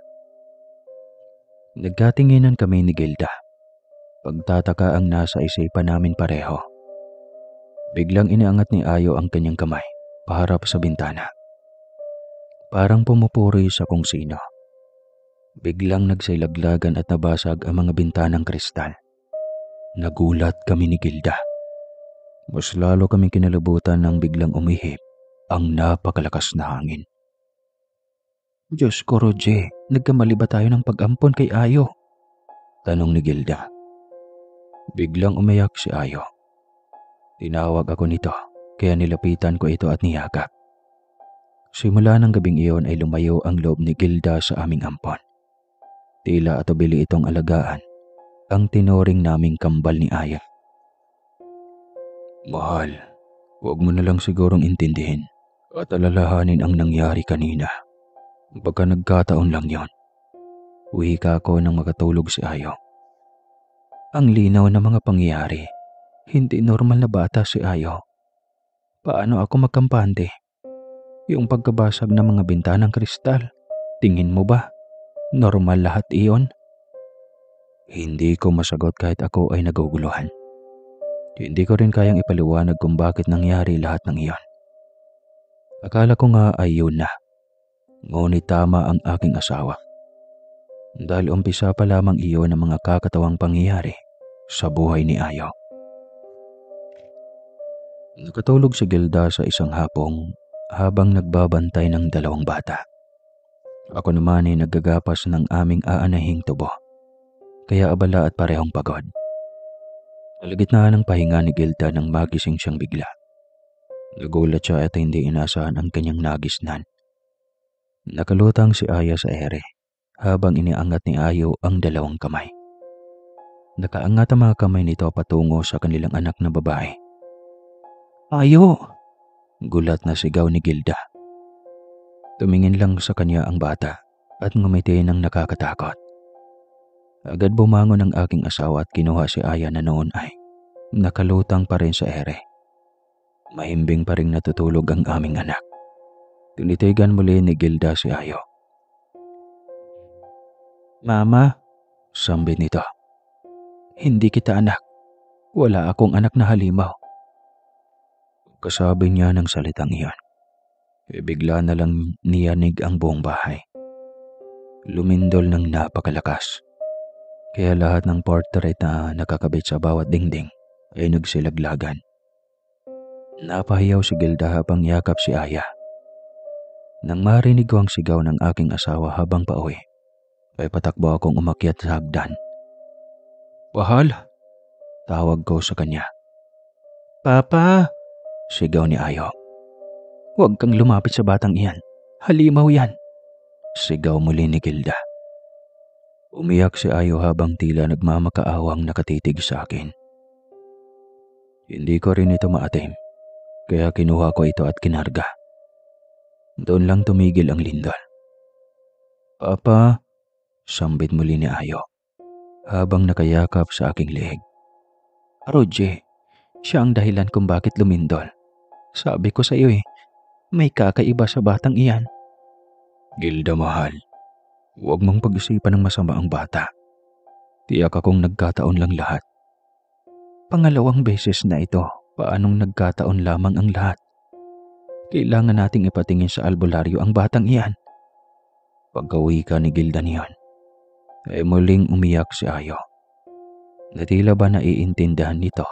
Speaker 2: Nagkatinginan kami ni Gilda. Pagtataka ang nasa isipan namin pareho. Biglang iniangat ni Ayo ang kanyang kamay, paharap sa bintana. Parang pumupuri sa kung sino. Biglang nagsilaglagan at nabasag ang mga bintanang kristal. Nagulat kami ni Gilda. Mas lalo kaming kinalabutan nang biglang umihip ang napakalakas na hangin. Diyos ko, Roger, nagkamali ba tayo ng pag-ampon kay Ayo? Tanong ni Gilda. Biglang umiyak si Ayo. Tinawag ako nito, kaya nilapitan ko ito at niyakap. Simula ng gabing iyon ay lumayo ang loob ni Gilda sa aming ampon. Tila atubili itong alagaan, ang tinuring naming kambal ni Aya. Mahal, huwag mo na lang sigurong intindihin at alalahanin ang nangyari kanina. Baka nagkataon lang yon. Wika ko nang makatulog si Ayo. Ang linaw na mga pangyayari. Hindi normal na bata si Ayo. Paano ako magkampante? Yung pagkabasag ng mga bintanang kristal, tingin mo ba normal lahat iyon? Hindi ko masagot kahit ako ay naguguluhan. Hindi ko rin kayang ipaliwanag kung bakit nangyari lahat ng iyon. Akala ko nga ay yun na. Ngunit tama ang aking asawa. Dahil umpisa pa lamang iyon ang mga kakatawang pangyayari sa buhay ni Ayo. Nakatulog si Gilda sa isang hapong habang nagbabantay ng dalawang bata. Ako naman ay naggagapas ng aming aanahing tubo. Kaya abala at parehong pagod. Alagitnaan ng pahinga ni Gilda nang magising siyang bigla. Nagulat siya at hindi inasahan ang kanyang nagisnan. Nakalutang si Aya sa ere habang iniangat ni Ayo ang dalawang kamay. Nakaangat ang mga kamay nito patungo sa kanilang anak na babae. Ayo! Gulat na sigaw ni Gilda. Tumingin lang sa kanya ang bata at ngumiti ng nakakatakot. Agad bumangon ang aking asawa at kinuha si Aya na noon ay nakalutang pa rin sa ere. Mahimbing pa rin natutulog ang aming anak. Tinitigan muli ni Gilda si Ayo. Mama, sambit nito. Hindi kita anak. Wala akong anak na halimaw. Kasabi niya ng salitang iyon. Bigla na lang niyanig ang buong bahay. Lumindol ng napakalakas. Kaya lahat ng portrait na nakakabit sa bawat dingding ay nagsilaglagan. Napahiyaw si Gilda habang yakap si Aya. Nang marinig ko ang sigaw ng aking asawa habang pauwi, ay patakbo akong umakyat sa hagdan. Pahal! Tawag ko sa kanya. Papa! Sigaw ni Ayo. Huwag kang lumapit sa batang iyan. Halimaw yan. Sigaw muli ni Gilda. Umiyak si Ayo habang tila nagmamakaawang nakatitig sa akin. Hindi ko rin ito maatim, kaya kinuha ko ito at kinarga. Doon lang tumigil ang lindol. Papa, sambit muli ni Ayo habang nakayakap sa aking leeg. Roger, siya ang dahilan kung bakit lumindol. Sabi ko sa iyo may kakaiba sa batang iyan. Gilda mahal, huwag mong pag-isipan ng masama ang bata. Tiyak akong nagkataon lang lahat. Pangalawang beses na ito, paanong nagkataon lamang ang lahat? Kailangan nating ipatingin sa albularyo ang batang iyan. Pagkawi ka ni Gilda niyon, ay muling umiyak si Ayo. Na tila ba naiintindihan nito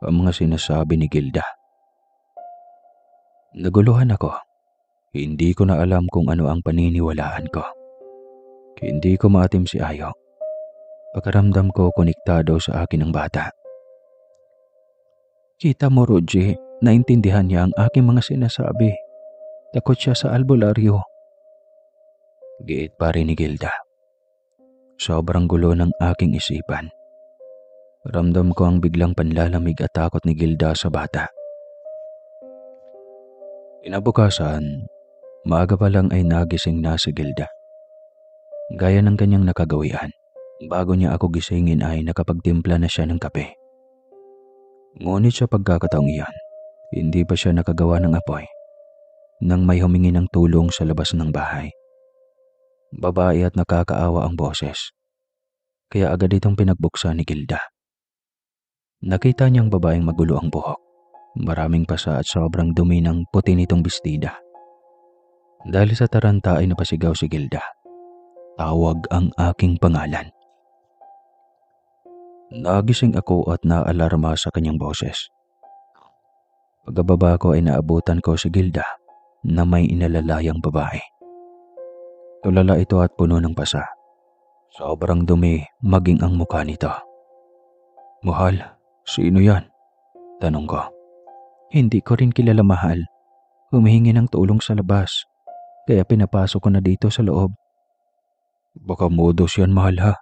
Speaker 2: ang mga sinasabi ni Gilda. Naguluhan ako. Hindi ko na alam kung ano ang paniniwalaan ko. Hindi ko maatim si Ayo. Pakaramdam ko konektado sa akin ang bata. Kita mo, Roger, naintindihan niya ang aking mga sinasabi. Takot siya sa albularyo. Giit pa rin ni Gilda. Sobrang gulo ng aking isipan. Ramdam ko ang biglang panlalamig at takot ni Gilda sa bata. Kinabukasan, maaga pa lang ay nagising na si Gilda. Gaya ng kanyang nakagawian, bago niya ako gisingin ay nakapagtimpla na siya ng kape. Ngunit sa pagkakataong iyan, hindi pa siya nakagawa ng apoy nang may humingi ng tulong sa labas ng bahay. Babae at nakakaawa ang boses, kaya agad itong pinagbuksan ni Gilda. Nakita niyang babaeng magulo ang buhok, maraming pasa at sobrang dumi ng puti nitong bestida. Dahil sa taranta ay napasigaw si Gilda. Tawag ang aking pangalan. Nagising ako at naalarma sa kanyang boses. Pagkababa ko ay naabutan ko si Gilda na may inalalayang babae. Tulala ito at puno ng pasa. Sobrang dumi maging ang mukha nito. Mahal, sino yan? Tanong ko. Hindi ko rin kilala, mahal. Humihingi ng tulong sa labas, kaya pinapasok ko na dito sa loob. Baka modos yan, mahal ha.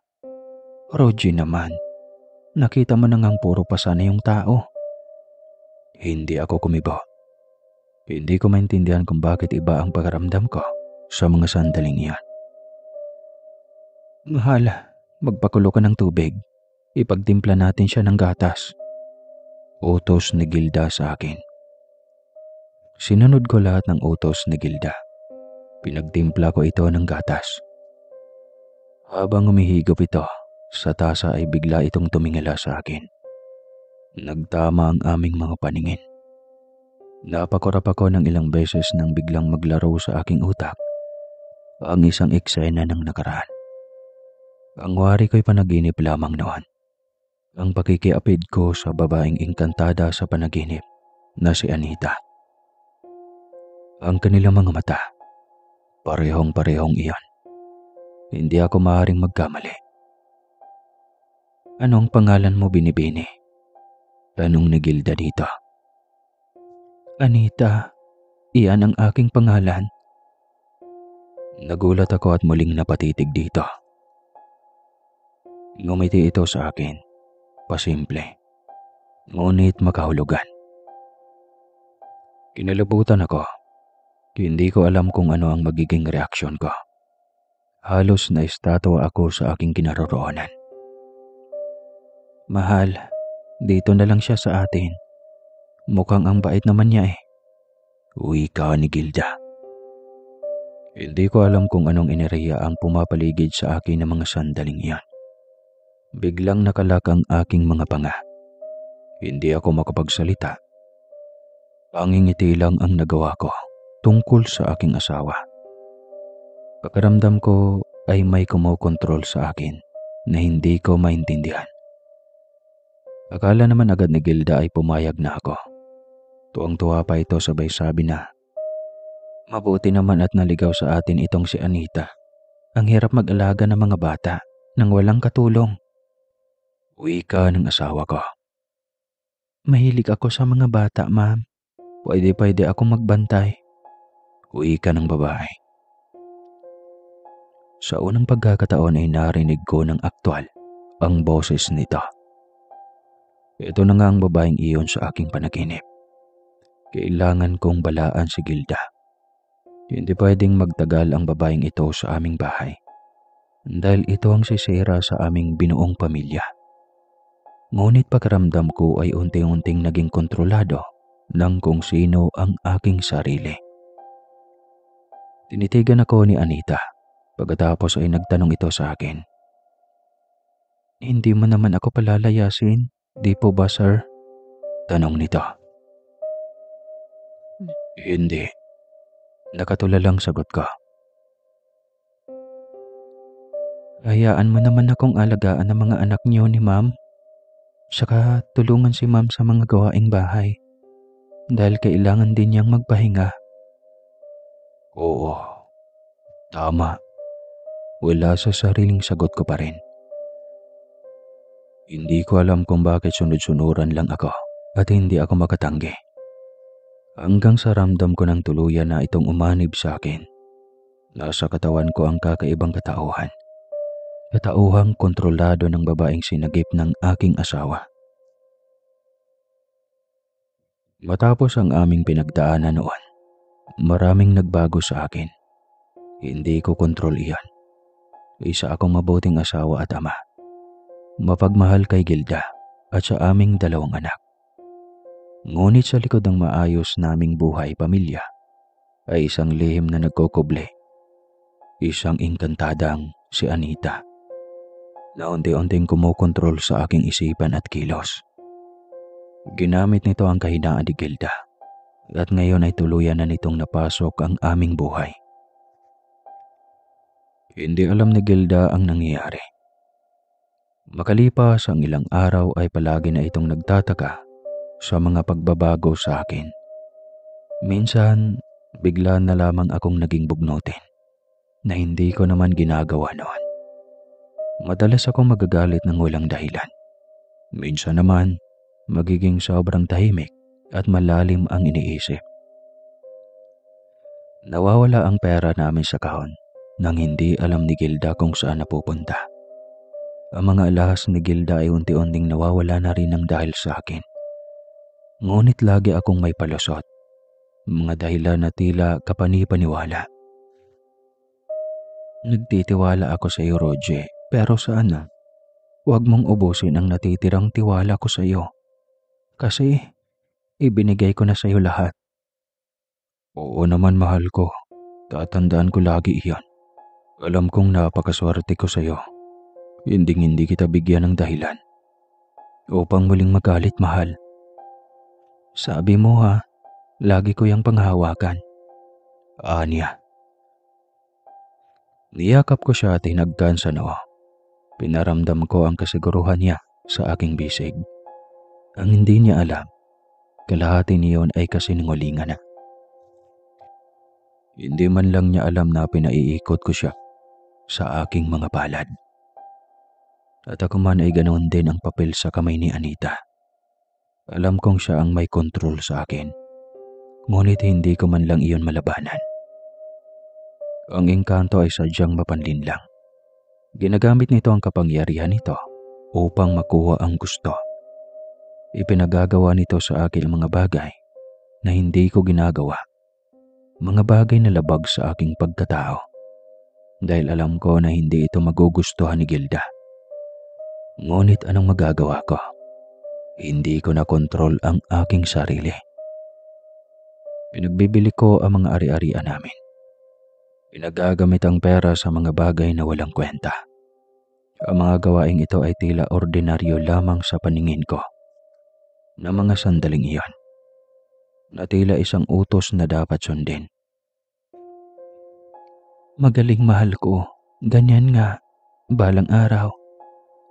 Speaker 2: Rogie naman. Nakita mo na ngang puro pasa na yung tao. Hindi ako kumibo. Hindi ko maintindihan kung bakit iba ang pakaramdam ko sa mga sandaling iyan. Mahal, magpakulo ka ng tubig. Ipagtimpla natin siya ng gatas. Utos ni Gilda sa akin. Sinunod ko lahat ng utos ni Gilda. Pinagtimpla ko ito ng gatas. Habang humihigop ito, sa tasa ay bigla itong tumingala sa akin. Nagtama ang aming mga paningin. Napakurap ako ng ilang beses nang biglang maglaro sa aking utak ang isang eksena ng nakaraan. Ang wari ko'y panaginip lamang noon. Ang pakikiapid ko sa babaeng engkantada sa panaginip na si Anita. Ang kanilang mga mata, parehong-parehong iyon. Hindi ako maaaring magkamali. Anong pangalan mo, Binibini? Tanong ni Gilda dito. Anita, iyan ang aking pangalan. Nagulat ako at muling napatitig dito. Ngumiti ito sa akin, pasimple, ngunit makahulugan. Kinalabutan ako. Hindi ko alam kung ano ang magiging reaksyon ko. Halos na estatwa ako sa aking kinaroroonan. Mahal, dito na lang siya sa atin. Mukhang ang bait naman niya eh. Wika ni Gilda. Hindi ko alam kung anong enerhiya ang pumapaligid sa akin ng mga sandaling iyan. Biglang nakalak ang aking mga panga. Hindi ako makapagsalita. Pangingiti lang ang nagawa ko tungkol sa aking asawa. Pakiramdam ko ay may kumokontrol sa akin na hindi ko maintindihan. Akala naman agad ni Gilda ay pumayag na ako. Tuwang-tuwa pa ito sabay sabi na, mabuti naman at naligaw sa atin itong si Anita. Ang hirap mag-alaga ng mga bata nang walang katulong. Wika ng asawa ko. Mahilig ako sa mga bata, ma'am. Pwede ako magbantay. Wika ng babae. Sa unang pagkakataon ay narinig ko ng aktwal ang boses nito. Ito na nga ang babaeng iyon sa aking panaginip. Kailangan kong balaan si Gilda. Hindi pwedeng magtagal ang babaeng ito sa aming bahay dahil ito ang sisira sa aming binuong pamilya. Ngunit pakiramdam ko ay unti-unting naging kontrolado ng kung sino ang aking sarili. Tinitigan ako ni Anita. Pagkatapos ay nagtanong ito sa akin. Hindi mo naman ako palalayasin, di po ba, sir? Tanong nito. Hindi. Nakatulalang sagot ko. Hayaan mo naman akong alagaan ng mga anak niyo ni ma'am. Saka tulungan si ma'am sa mga gawaing bahay. Dahil kailangan din niyang magpahinga. Oo. Tama. Wala sa sariling sagot ko pa rin. Hindi ko alam kung bakit sunod-sunuran lang ako at hindi ako makatanggi. Hanggang sa ramdam ko ng tuluyan na itong umanib sa akin. Nasa katawan ko ang kakaibang katauhan. Katauhang kontrolado ng babaeng sinagip ng aking asawa. Matapos ang aming pinagdaanan noon, maraming nagbago sa akin. Hindi ko kontrol iyan. Isa akong mabuting asawa at ama. Mapagmahal kay Gilda at sa aming 2 anak. Ngunit sa likod ng maayos naming buhay pamilya ay isang lihim na nagkukuble. Isang inkantadang si Anita na unti-unting kumokontrol sa aking isipan at kilos. Ginamit nito ang kahinaan ni Gilda at ngayon ay tuluyan na nitong napasok ang aming buhay. Hindi alam ni Gilda ang nangyayari. Makalipas ang ilang araw ay palagi na itong nagtataka sa mga pagbabago sa akin. Minsan, bigla na lamang akong naging bugnutin na hindi ko naman ginagawa noon. Madalas akong magagalit ng walang dahilan. Minsan naman, magiging sobrang tahimik at malalim ang iniisip. Nawawala ang pera namin sa kahon nang hindi alam ni Gilda kung saan napupunta. Ang mga alahas ni Gilda ay unti-unting nawawala na rin ng dahil sa akin. Ngunit lagi akong may palusot, mga dahilan na tila kapani-paniwala. Nagtitiwala ako sa iyo, Roger, pero saan na? Huwag mong ubusin ang natitirang tiwala ko sa iyo. Kasi ibinigay ko na sa iyo lahat. Oo naman, mahal ko. Tatandaan ko lagi iyan. Alam kong napakaswerte ko sa iyo. Hindi kita bigyan ng dahilan upang muling magalit, mahal. Sabi mo lagi ko yang panghawakan. Anya. Niyakap ko siya at hinagkan sa noo. Pinaramdam ko ang kasiguruhan niya sa aking bisig. Ang hindi niya alam, kalahati niyon ay kasinungalingan na. Hindi man lang niya alam na pinaiikot ko siya sa aking mga palad. At ako man ay ganoon din ang papel sa kamay ni Anita. Alam kong siya ang may kontrol sa akin. Ngunit hindi ko man lang iyon malabanan. Ang engkanto ay sadyang mapanlinlang. Ginagamit nito ang kapangyarihan nito upang makuha ang gusto. Ipinagagawa nito sa akin ang mga bagay na hindi ko ginagawa. Mga bagay na labag sa aking pagkatao. Dahil alam ko na hindi ito magugustuhan ni Gilda. Ngunit anong magagawa ko? Hindi ko na kontrol ang aking sarili. Pinagbibili ko ang mga ari-arian namin. Pinagagamit ang pera sa mga bagay na walang kwenta. Ang mga gawaing ito ay tila ordinaryo lamang sa paningin ko. Na mga sandaling iyon. Na tila isang utos na dapat sundin. Magaling, mahal ko. Ganyan nga. Balang araw,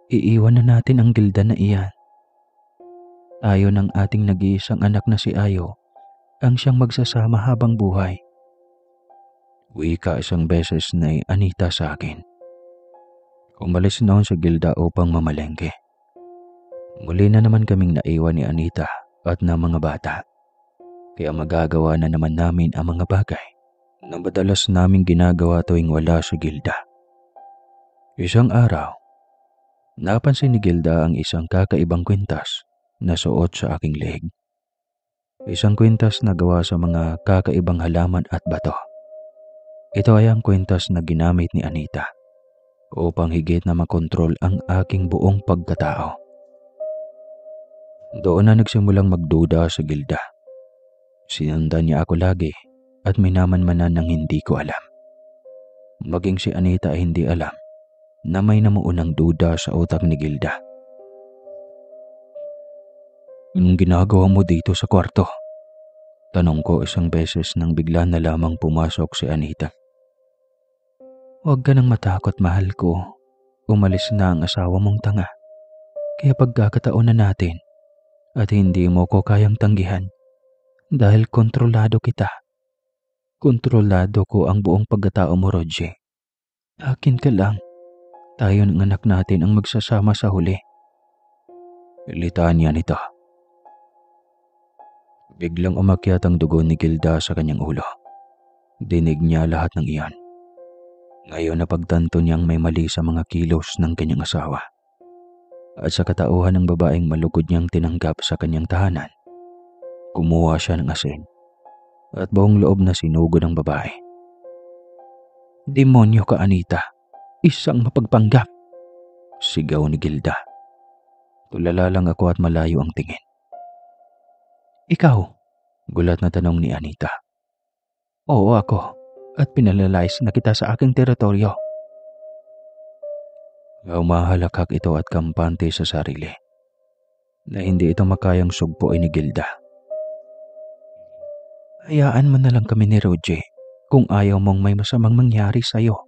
Speaker 2: iiwan na natin ang Gilda na iyan. Ayon ng ating nag-iisang anak na si Ayo, ang siyang magsasama habang buhay. Wika isang beses na Anita sa akin. Umalis noon sa Gilda upang mamalengke. Muli na naman kaming naiwan ni Anita at ng mga bata. Kaya magagawa na naman namin ang mga bagay na madalas naming ginagawa tuwing wala si Gilda. Isang araw, napansin ni Gilda ang isang kakaibang kwintas na suot sa aking leeg. Isang kwintas na gawa sa mga kakaibang halaman at bato. Ito ay ang kwintas na ginamit ni Anita upang higit na makontrol ang aking buong pagkatao. Doon na nagsimulang magduda sa Gilda. Sinundan niya ako lagi at minamanmanan ng hindi ko alam. Maging si Anita ay hindi alam na may namuunang duda sa utak ni Gilda. Anong ginagawa mo dito sa kwarto? Tanong ko isang beses nang bigla na lamang pumasok si Anita. Huwag ka nang matakot, mahal ko. Umalis na ang asawa mong tanga. Kaya pagkakataon na natin at hindi mo ko kayang tanggihan dahil kontrolado kita. Kontrolado ko ang buong pagkatao mo, Roger. Akin ka lang. Tayo ng anak natin ang magsasama sa huli. Pilitan niya nito. Biglang umakyat ang dugo ni Gilda sa kanyang ulo. Dinig niya lahat ng iyon. Ngayon napagtanto niyang may mali sa mga kilos ng kanyang asawa. At sa katauhan ng babaeng malugod niyang tinanggap sa kanyang tahanan, kumuha siya ng asin at buong loob na sinugod ang babae. "Demonyo ka, Anita! Isang mapagpanggap!" sigaw ni Gilda. Tulala lang ako at malayo ang tingin. "Ikaw?" gulat na tanong ni Anita. "Oo, ako. At pinalalayas na kita sa aking teritoryo." Humahalakhak ito at kampante sa sarili na hindi ito makayang sugpuin ni Gilda. "Hayaan mo na lang kami ni Roger kung ayaw mong may masamang mangyari sa'yo,"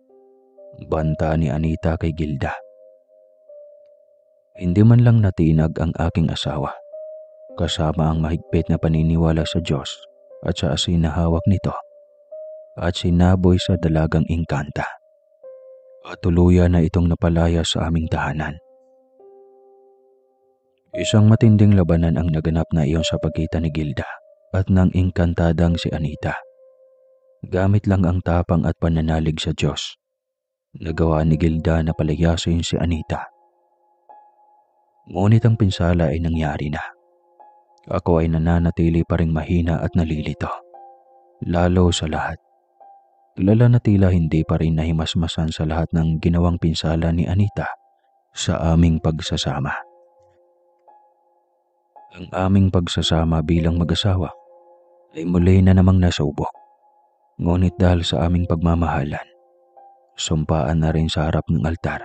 Speaker 2: banta ni Anita kay Gilda. Hindi man lang natinag ang aking asawa, kasama ang mahigpit na paniniwala sa Diyos at sa asin na hawak nito, at sinaboy sa dalagang Engkanta. At tuluyan na itong napalaya sa aming tahanan. Isang matinding labanan ang naganap na iyon sa pagitan ni Gilda at ng engkantadang si Anita. Gamit lang ang tapang at pananalig sa Diyos, nagawa ni Gilda na palayasin si Anita. Ngunit ang pinsala ay nangyari na. Ako ay nananatili pa ring mahina at nalilito. Lalo sa lahat, tulala na tila hindi pa rin nahimasmasan sa lahat ng ginawang pinsala ni Anita sa aming pagsasama. Ang aming pagsasama bilang mag-asawa ay muli na namang nasubok. Ngunit dahil sa aming pagmamahalan, sumpaan na rin sa harap ng altar.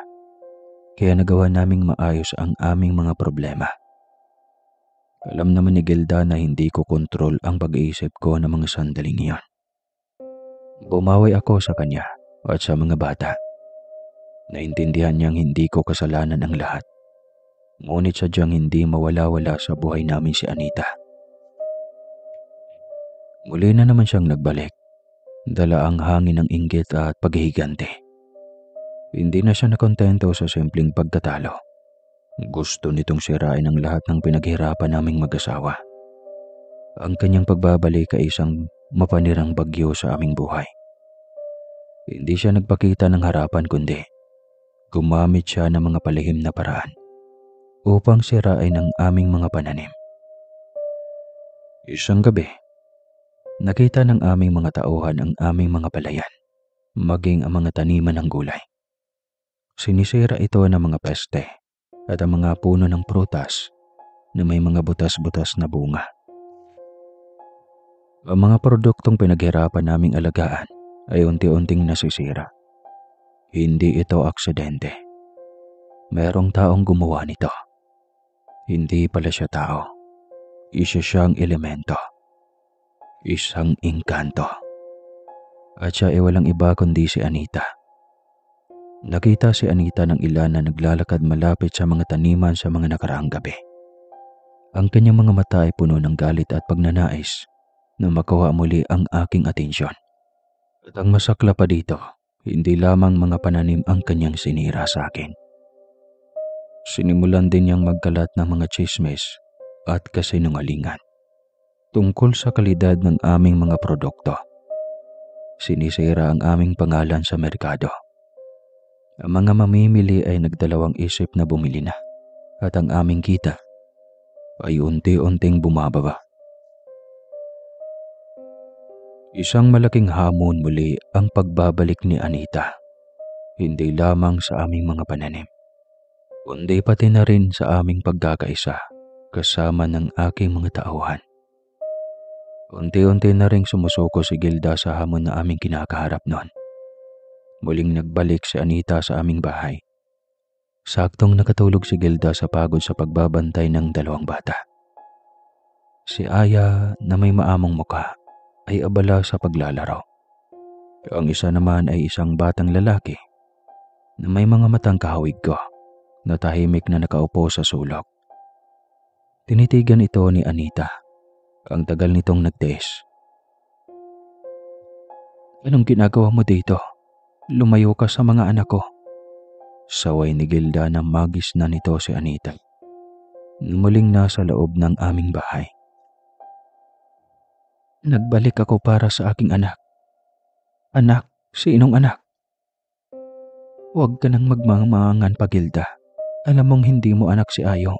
Speaker 2: Kaya nagawa naming maayos ang aming mga problema. Alam naman ni Gilda na hindi ko kontrol ang pag-iisip ko ng mga sandaling iyon. Bumawi ako sa kanya at sa mga bata. Naintindihan niyang hindi ko kasalanan ang lahat. Ngunit sadyang hindi mawala-wala sa buhay namin si Anita. Muli na naman siyang nagbalik. Dala ang hangin ng inggit at paghihiganti. Hindi na siya nakontento sa simpleng pagtatalo. Gusto nitong sirain ang lahat ng pinaghirapan naming mag-asawa. Ang kanyang pagbabalik ay isang mapanirang bagyo sa aming buhay. Hindi siya nagpakita ng harapan kundi gumamit siya ng mga palihim na paraan upang sirain ang aming mga pananim. Isang gabi, nakita ng aming mga tauhan ang aming mga palayan, maging ang mga taniman ng gulay. Sinisira ito ng mga peste at ang mga puno ng prutas na may mga butas-butas na bunga. Ang mga produktong pinaghirapan naming alagaan ay unti-unting nasisira. Hindi ito aksidente. Merong taong gumawa nito. Hindi pala siya tao. Isa siyang elemento. Isang engkanto. At siya ay walang iba kundi si Anita. Nakita si Anita ng ilan na naglalakad malapit sa mga taniman sa mga nakaraang gabi. Ang kanyang mga mata ay puno ng galit at pagnanais na makuha muli ang aking atensyon. At ang masakla pa dito, hindi lamang mga pananim ang kanyang sinira sa akin. Sinimulan din niyang magkalat ng mga tsismis at kasinungalingan tungkol sa kalidad ng aming mga produkto. Sinisira ang aming pangalan sa merkado. Ang mga mamimili ay nagdalawang isip na bumili na at ang aming kita ay unti-unting bumababa. Isang malaking hamon muli ang pagbabalik ni Anita, hindi lamang sa aming mga pananim, kundi pati na rin sa aming pagkakaisa kasama ng aking mga tauhan. Unti-unti na ring sumusuko si Gilda sa hamon na aming kinakaharap noon. Muling nagbalik si Anita sa aming bahay. Saktong nakatulog si Gilda sa pagod sa pagbabantay ng dalawang bata. Si Aya na may maamong mukha ay abala sa paglalaro. Ang isa naman ay isang batang lalaki na may mga matang kahawig ko na tahimik na nakaupo sa sulok. Tinitigan ito ni Anita. Ang tagal nitong nagtiis. "Anong ginagawa mo dito? Lumayo ka sa mga anak ko." Saway ni Gilda na magis na nito si Anita. Muling nasa loob ng aming bahay. Nagbalik ako para sa aking anak. Anak? Sinong anak? Huwag ka nang magmamangan pa, Gilda. Alam mong hindi mo anak si Ayo.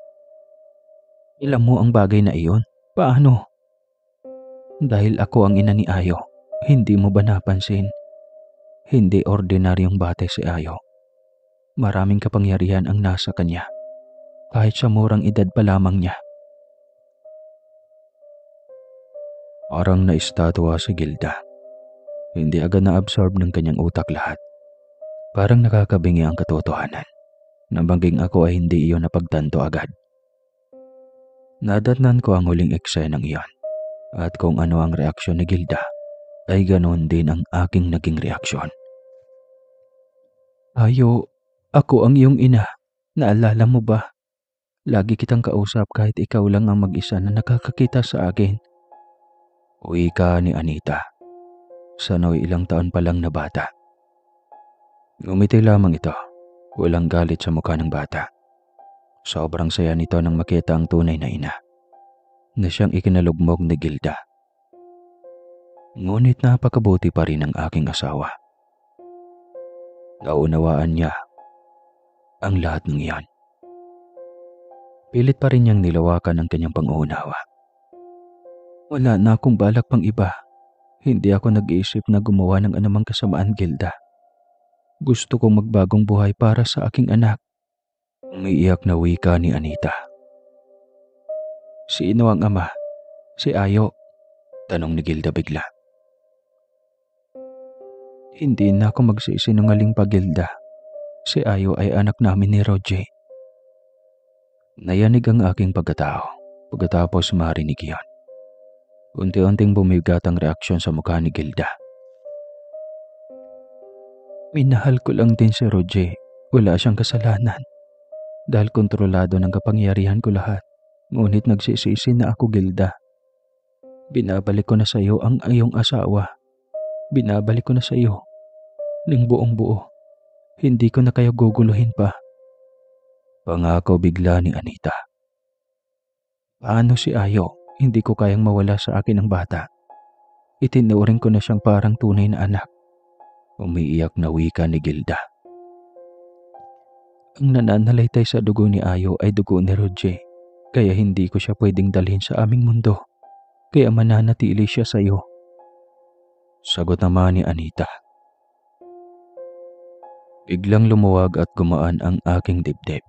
Speaker 2: Alam mo ang bagay na iyon? Paano? Dahil ako ang ina ni Ayo, hindi mo ba napansin? Hindi ordinaryong bate si Ayo. Maraming kapangyarihan ang nasa kanya, kahit sa murang edad pa lamang niya. Parang naistatwa si Gilda. Hindi agad na-absorb ng kanyang utak lahat. Parang nakakabingi ang katotohanan. Nabangging ako ay hindi iyon napagtanto agad. Nadatnan ko ang huling eksenang iyon. At kung ano ang reaksyon ni Gilda, ay ganoon din ang aking naging reaksyon. Ayo, ako ang iyong ina. Naalala mo ba? Lagi kitang kausap kahit ikaw lang ang mag-isa na nakakakita sa akin. Wika ni Anita. Sano'y ilang taon pa lang na bata. Ngumiti lamang ito. Walang galit sa mukha ng bata. Sobrang saya nito nang makita ang tunay na ina na siyang ikinalugmok ni Gilda. Ngunit napakabuti pa rin ng aking asawa. Naunawaan niya ang lahat ng iyan. Pilit pa rin niyang nilawakan ang kanyang pang-uunawa. Wala na akong balak pang iba. Hindi ako nag-iisip na gumawa ng anumang kasamaan, Gilda. Gusto kong magbagong buhay para sa aking anak. Umiiyak na wika ni Anita. Sino ang ama? Si Ayo? Tanong ni Gilda bigla. Hindi na ako magsisinungaling pa, Gilda. Si Ayo ay anak namin ni Roger. Nayanig ang aking pagkatao pagkatapos marinig iyon. Unti-unting bumigat ang reaksyon sa mukha ni Gilda. Minahal ko lang din si Roger. Wala siyang kasalanan. Dahil kontrolado ng kapangyarihan ko lahat. Ngunit nagsisisi na ako, Gilda. Binabalik ko na sa iyo ang iyong asawa. Binabalik ko na sa iyo ng buong buo. Hindi ko na kayo guguluhin pa. Pangako bigla ni Anita. Paano si Ayo? Hindi ko kayang mawala sa akin ang bata. Itinuring ko na siyang parang tunay na anak. Umiiyak na wika ni Gilda. Ang nananalaytay sa dugo ni Ayo ay dugo ni Roger. Kaya hindi ko siya pwedeng dalhin sa aming mundo. Kaya mananatili siya sa iyo. Sagot naman ni Anita. Biglang lumuwag at gumaan ang aking dibdib.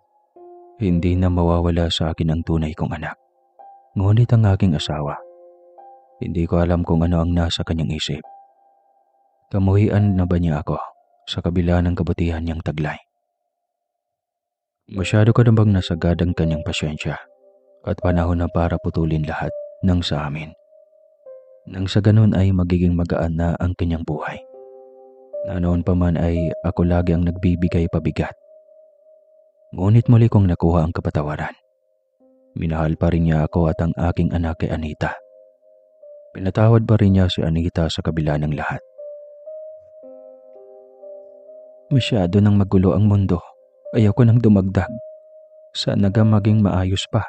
Speaker 2: Hindi na mawawala sa akin ang tunay kong anak. Ngunit ang aking asawa, hindi ko alam kung ano ang nasa kanyang isip. Kamuhian na ba niya ako sa kabila ng kabutihan niyang taglay? Masyado ka na bang nasagad ang kanyang pasyensya at panahon na para putulin lahat ng sa amin? Nang sa ganun ay magiging magaan na ang kanyang buhay. Na noon pa man ay ako lagi ang nagbibigay pabigat. Ngunit muli kong nakuha ang kapatawaran. Minahal pa rin niya ako at ang aking anak kay Anita. Pinatawad pa rin niya si Anita sa kabila ng lahat. Masyado nang magulo ang mundo. Ayoko nang dumagdag. Sana maging maayos pa.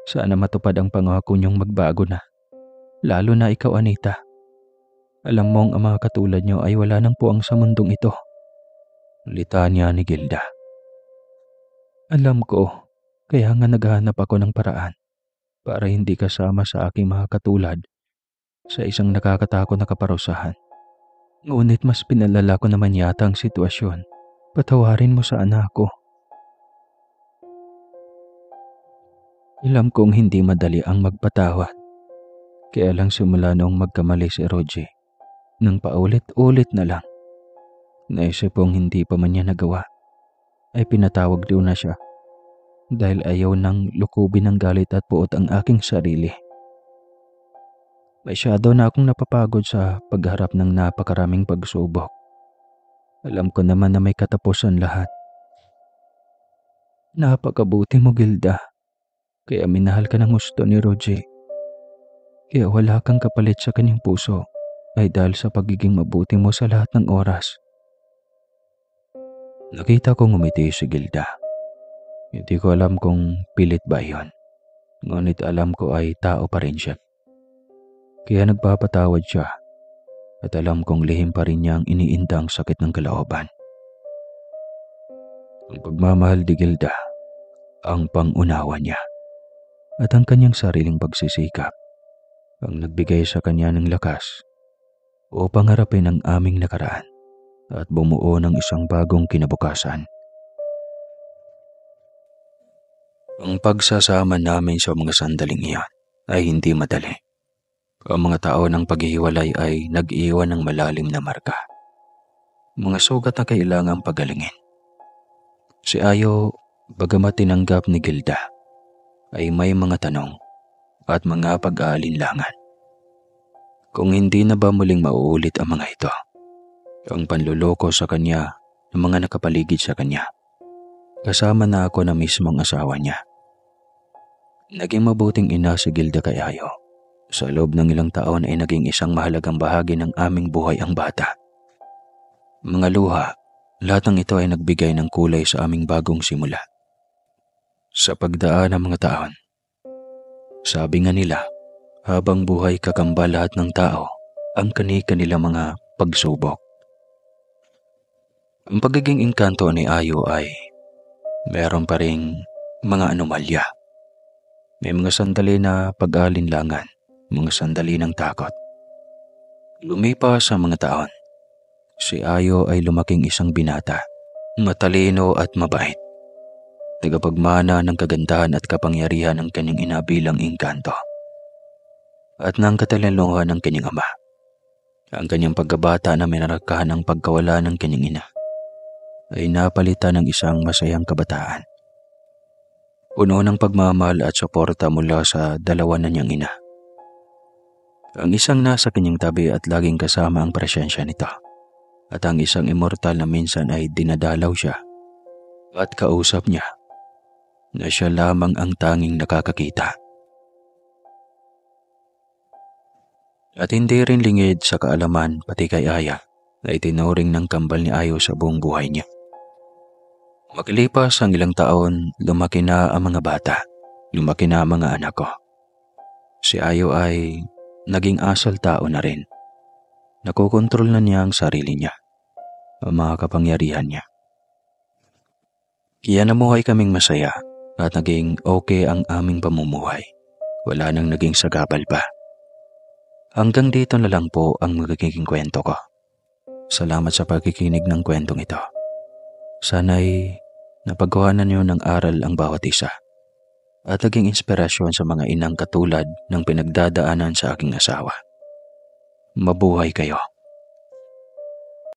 Speaker 2: Sana matupad ang pangako niyong magbago na. Lalo na ikaw, Anita. Alam mong ang mga katulad niyo ay wala nang puwang sa mundong ito. Litanya ni Gilda. Alam ko, kaya nga naghahanap ako ng paraan para hindi kasama sa aking mga katulad sa isang nakakatakot na kaparusahan. Ngunit mas pinalala ko naman yata ang sitwasyon. Patawarin mo sa anak ko. Alam kong hindi madali ang magpatawad. Kaya lang simula noong magkamali si Roger, nang paulit-ulit na lang, naisip kong hindi pa man niya nagawa, ay pinatawag daw na siya dahil ayaw nang lukubin ng galit at puot ang aking sarili. Masyado na akong napapagod sa pagharap ng napakaraming pagsubok. Alam ko naman na may katapusan lahat. Napakabuti mo, Gilda. Kaya minahal ka ng gusto ni Roger. Kaya wala kang kapalit sa kanyang puso ay dahil sa pagiging mabuti mo sa lahat ng oras. Nakita kong ngumiti si Gilda. Hindi ko alam kung pilit ba iyon. Ngunit alam ko ay tao pa rin siya. Kaya nagpapatawad siya at alam kong lihim pa rin niyang iniinda ang sakit ng kalooban. Ang pagmamahal ni Gilda, ang pangunawa niya, at ang kanyang sariling pagsisikap ang nagbigay sa kanya ng lakas upang harapin ang aming nakaraan at bumuo ng isang bagong kinabukasan. Ang pagsasama namin sa mga sandaling iyon ay hindi madali. Ang mga taon ng paghihiwalay ay nag-iwan ng malalim na marka. Mga sugat na kailangang pagalingin. Si Ayo, bagamat tinanggap ni Gilda, ay may mga tanong at mga pag-aalinlangan. Kung hindi na ba muling mauulit ang mga ito? Ang panluloko sa kanya ng mga nakapaligid sa kanya. Kasama na ako na mismong asawa niya. Naging mabuting ina si Gilda kay Ayo. Sa loob ng ilang taon ay naging isang mahalagang bahagi ng aming buhay ang bata. Mga luha, lahat ng ito ay nagbigay ng kulay sa aming bagong simula. Sa pagdaan ng mga taon, sabi nga nila, habang buhay kakamba lahat ng tao ang kani-kanilang mga pagsubok. Ang pagiging engkanto ni Ayo ay meron pa ring mga anomalya. May mga sandali na pag-aalinlangan, mga sandali ng takot. Lumipas sa mga taon, si Ayo ay lumaking isang binata, matalino at mabait. Tagapagmana ng kagandahan at kapangyarihan ng kanyang ina bilang engkanto. At ng katalinuhan ng kanyang ama. Ang kanyang pagkabata na minarakahan ng pagkawala ng kanyang ina ay napalitan ng isang masayang kabataan. Puno ng pagmamahal at suporta mula sa dalawa na niyang ina. Ang isang nasa kanyang tabi at laging kasama ang presensya nito. At ang isang immortal na minsan ay dinadalaw siya at kausap niya na siya lamang ang tanging nakakakita. At hindi rin lingid sa kaalaman pati kay Aya na itinuring ng kambal ni Ayo sa buong buhay niya. Makilipas ang ilang taon, lumaki na ang mga bata, lumaki na ang mga anak ko. Si Ayo ay naging asal tao na rin. Nakokontrol na niya ang sarili niya, ang mga kapangyarihan niya. Kaya namuhay kaming masaya at naging okay ang aming pamumuhay. Wala nang naging sagabal pa. Hanggang dito na lang po ang magiging kwento ko. Salamat sa pagkikinig ng kwentong ito. Sana'y napagkuhanan niyo ng aral ang bawat isa at naging inspirasyon sa mga inang katulad ng pinagdadaanan sa aking asawa. Mabuhay kayo.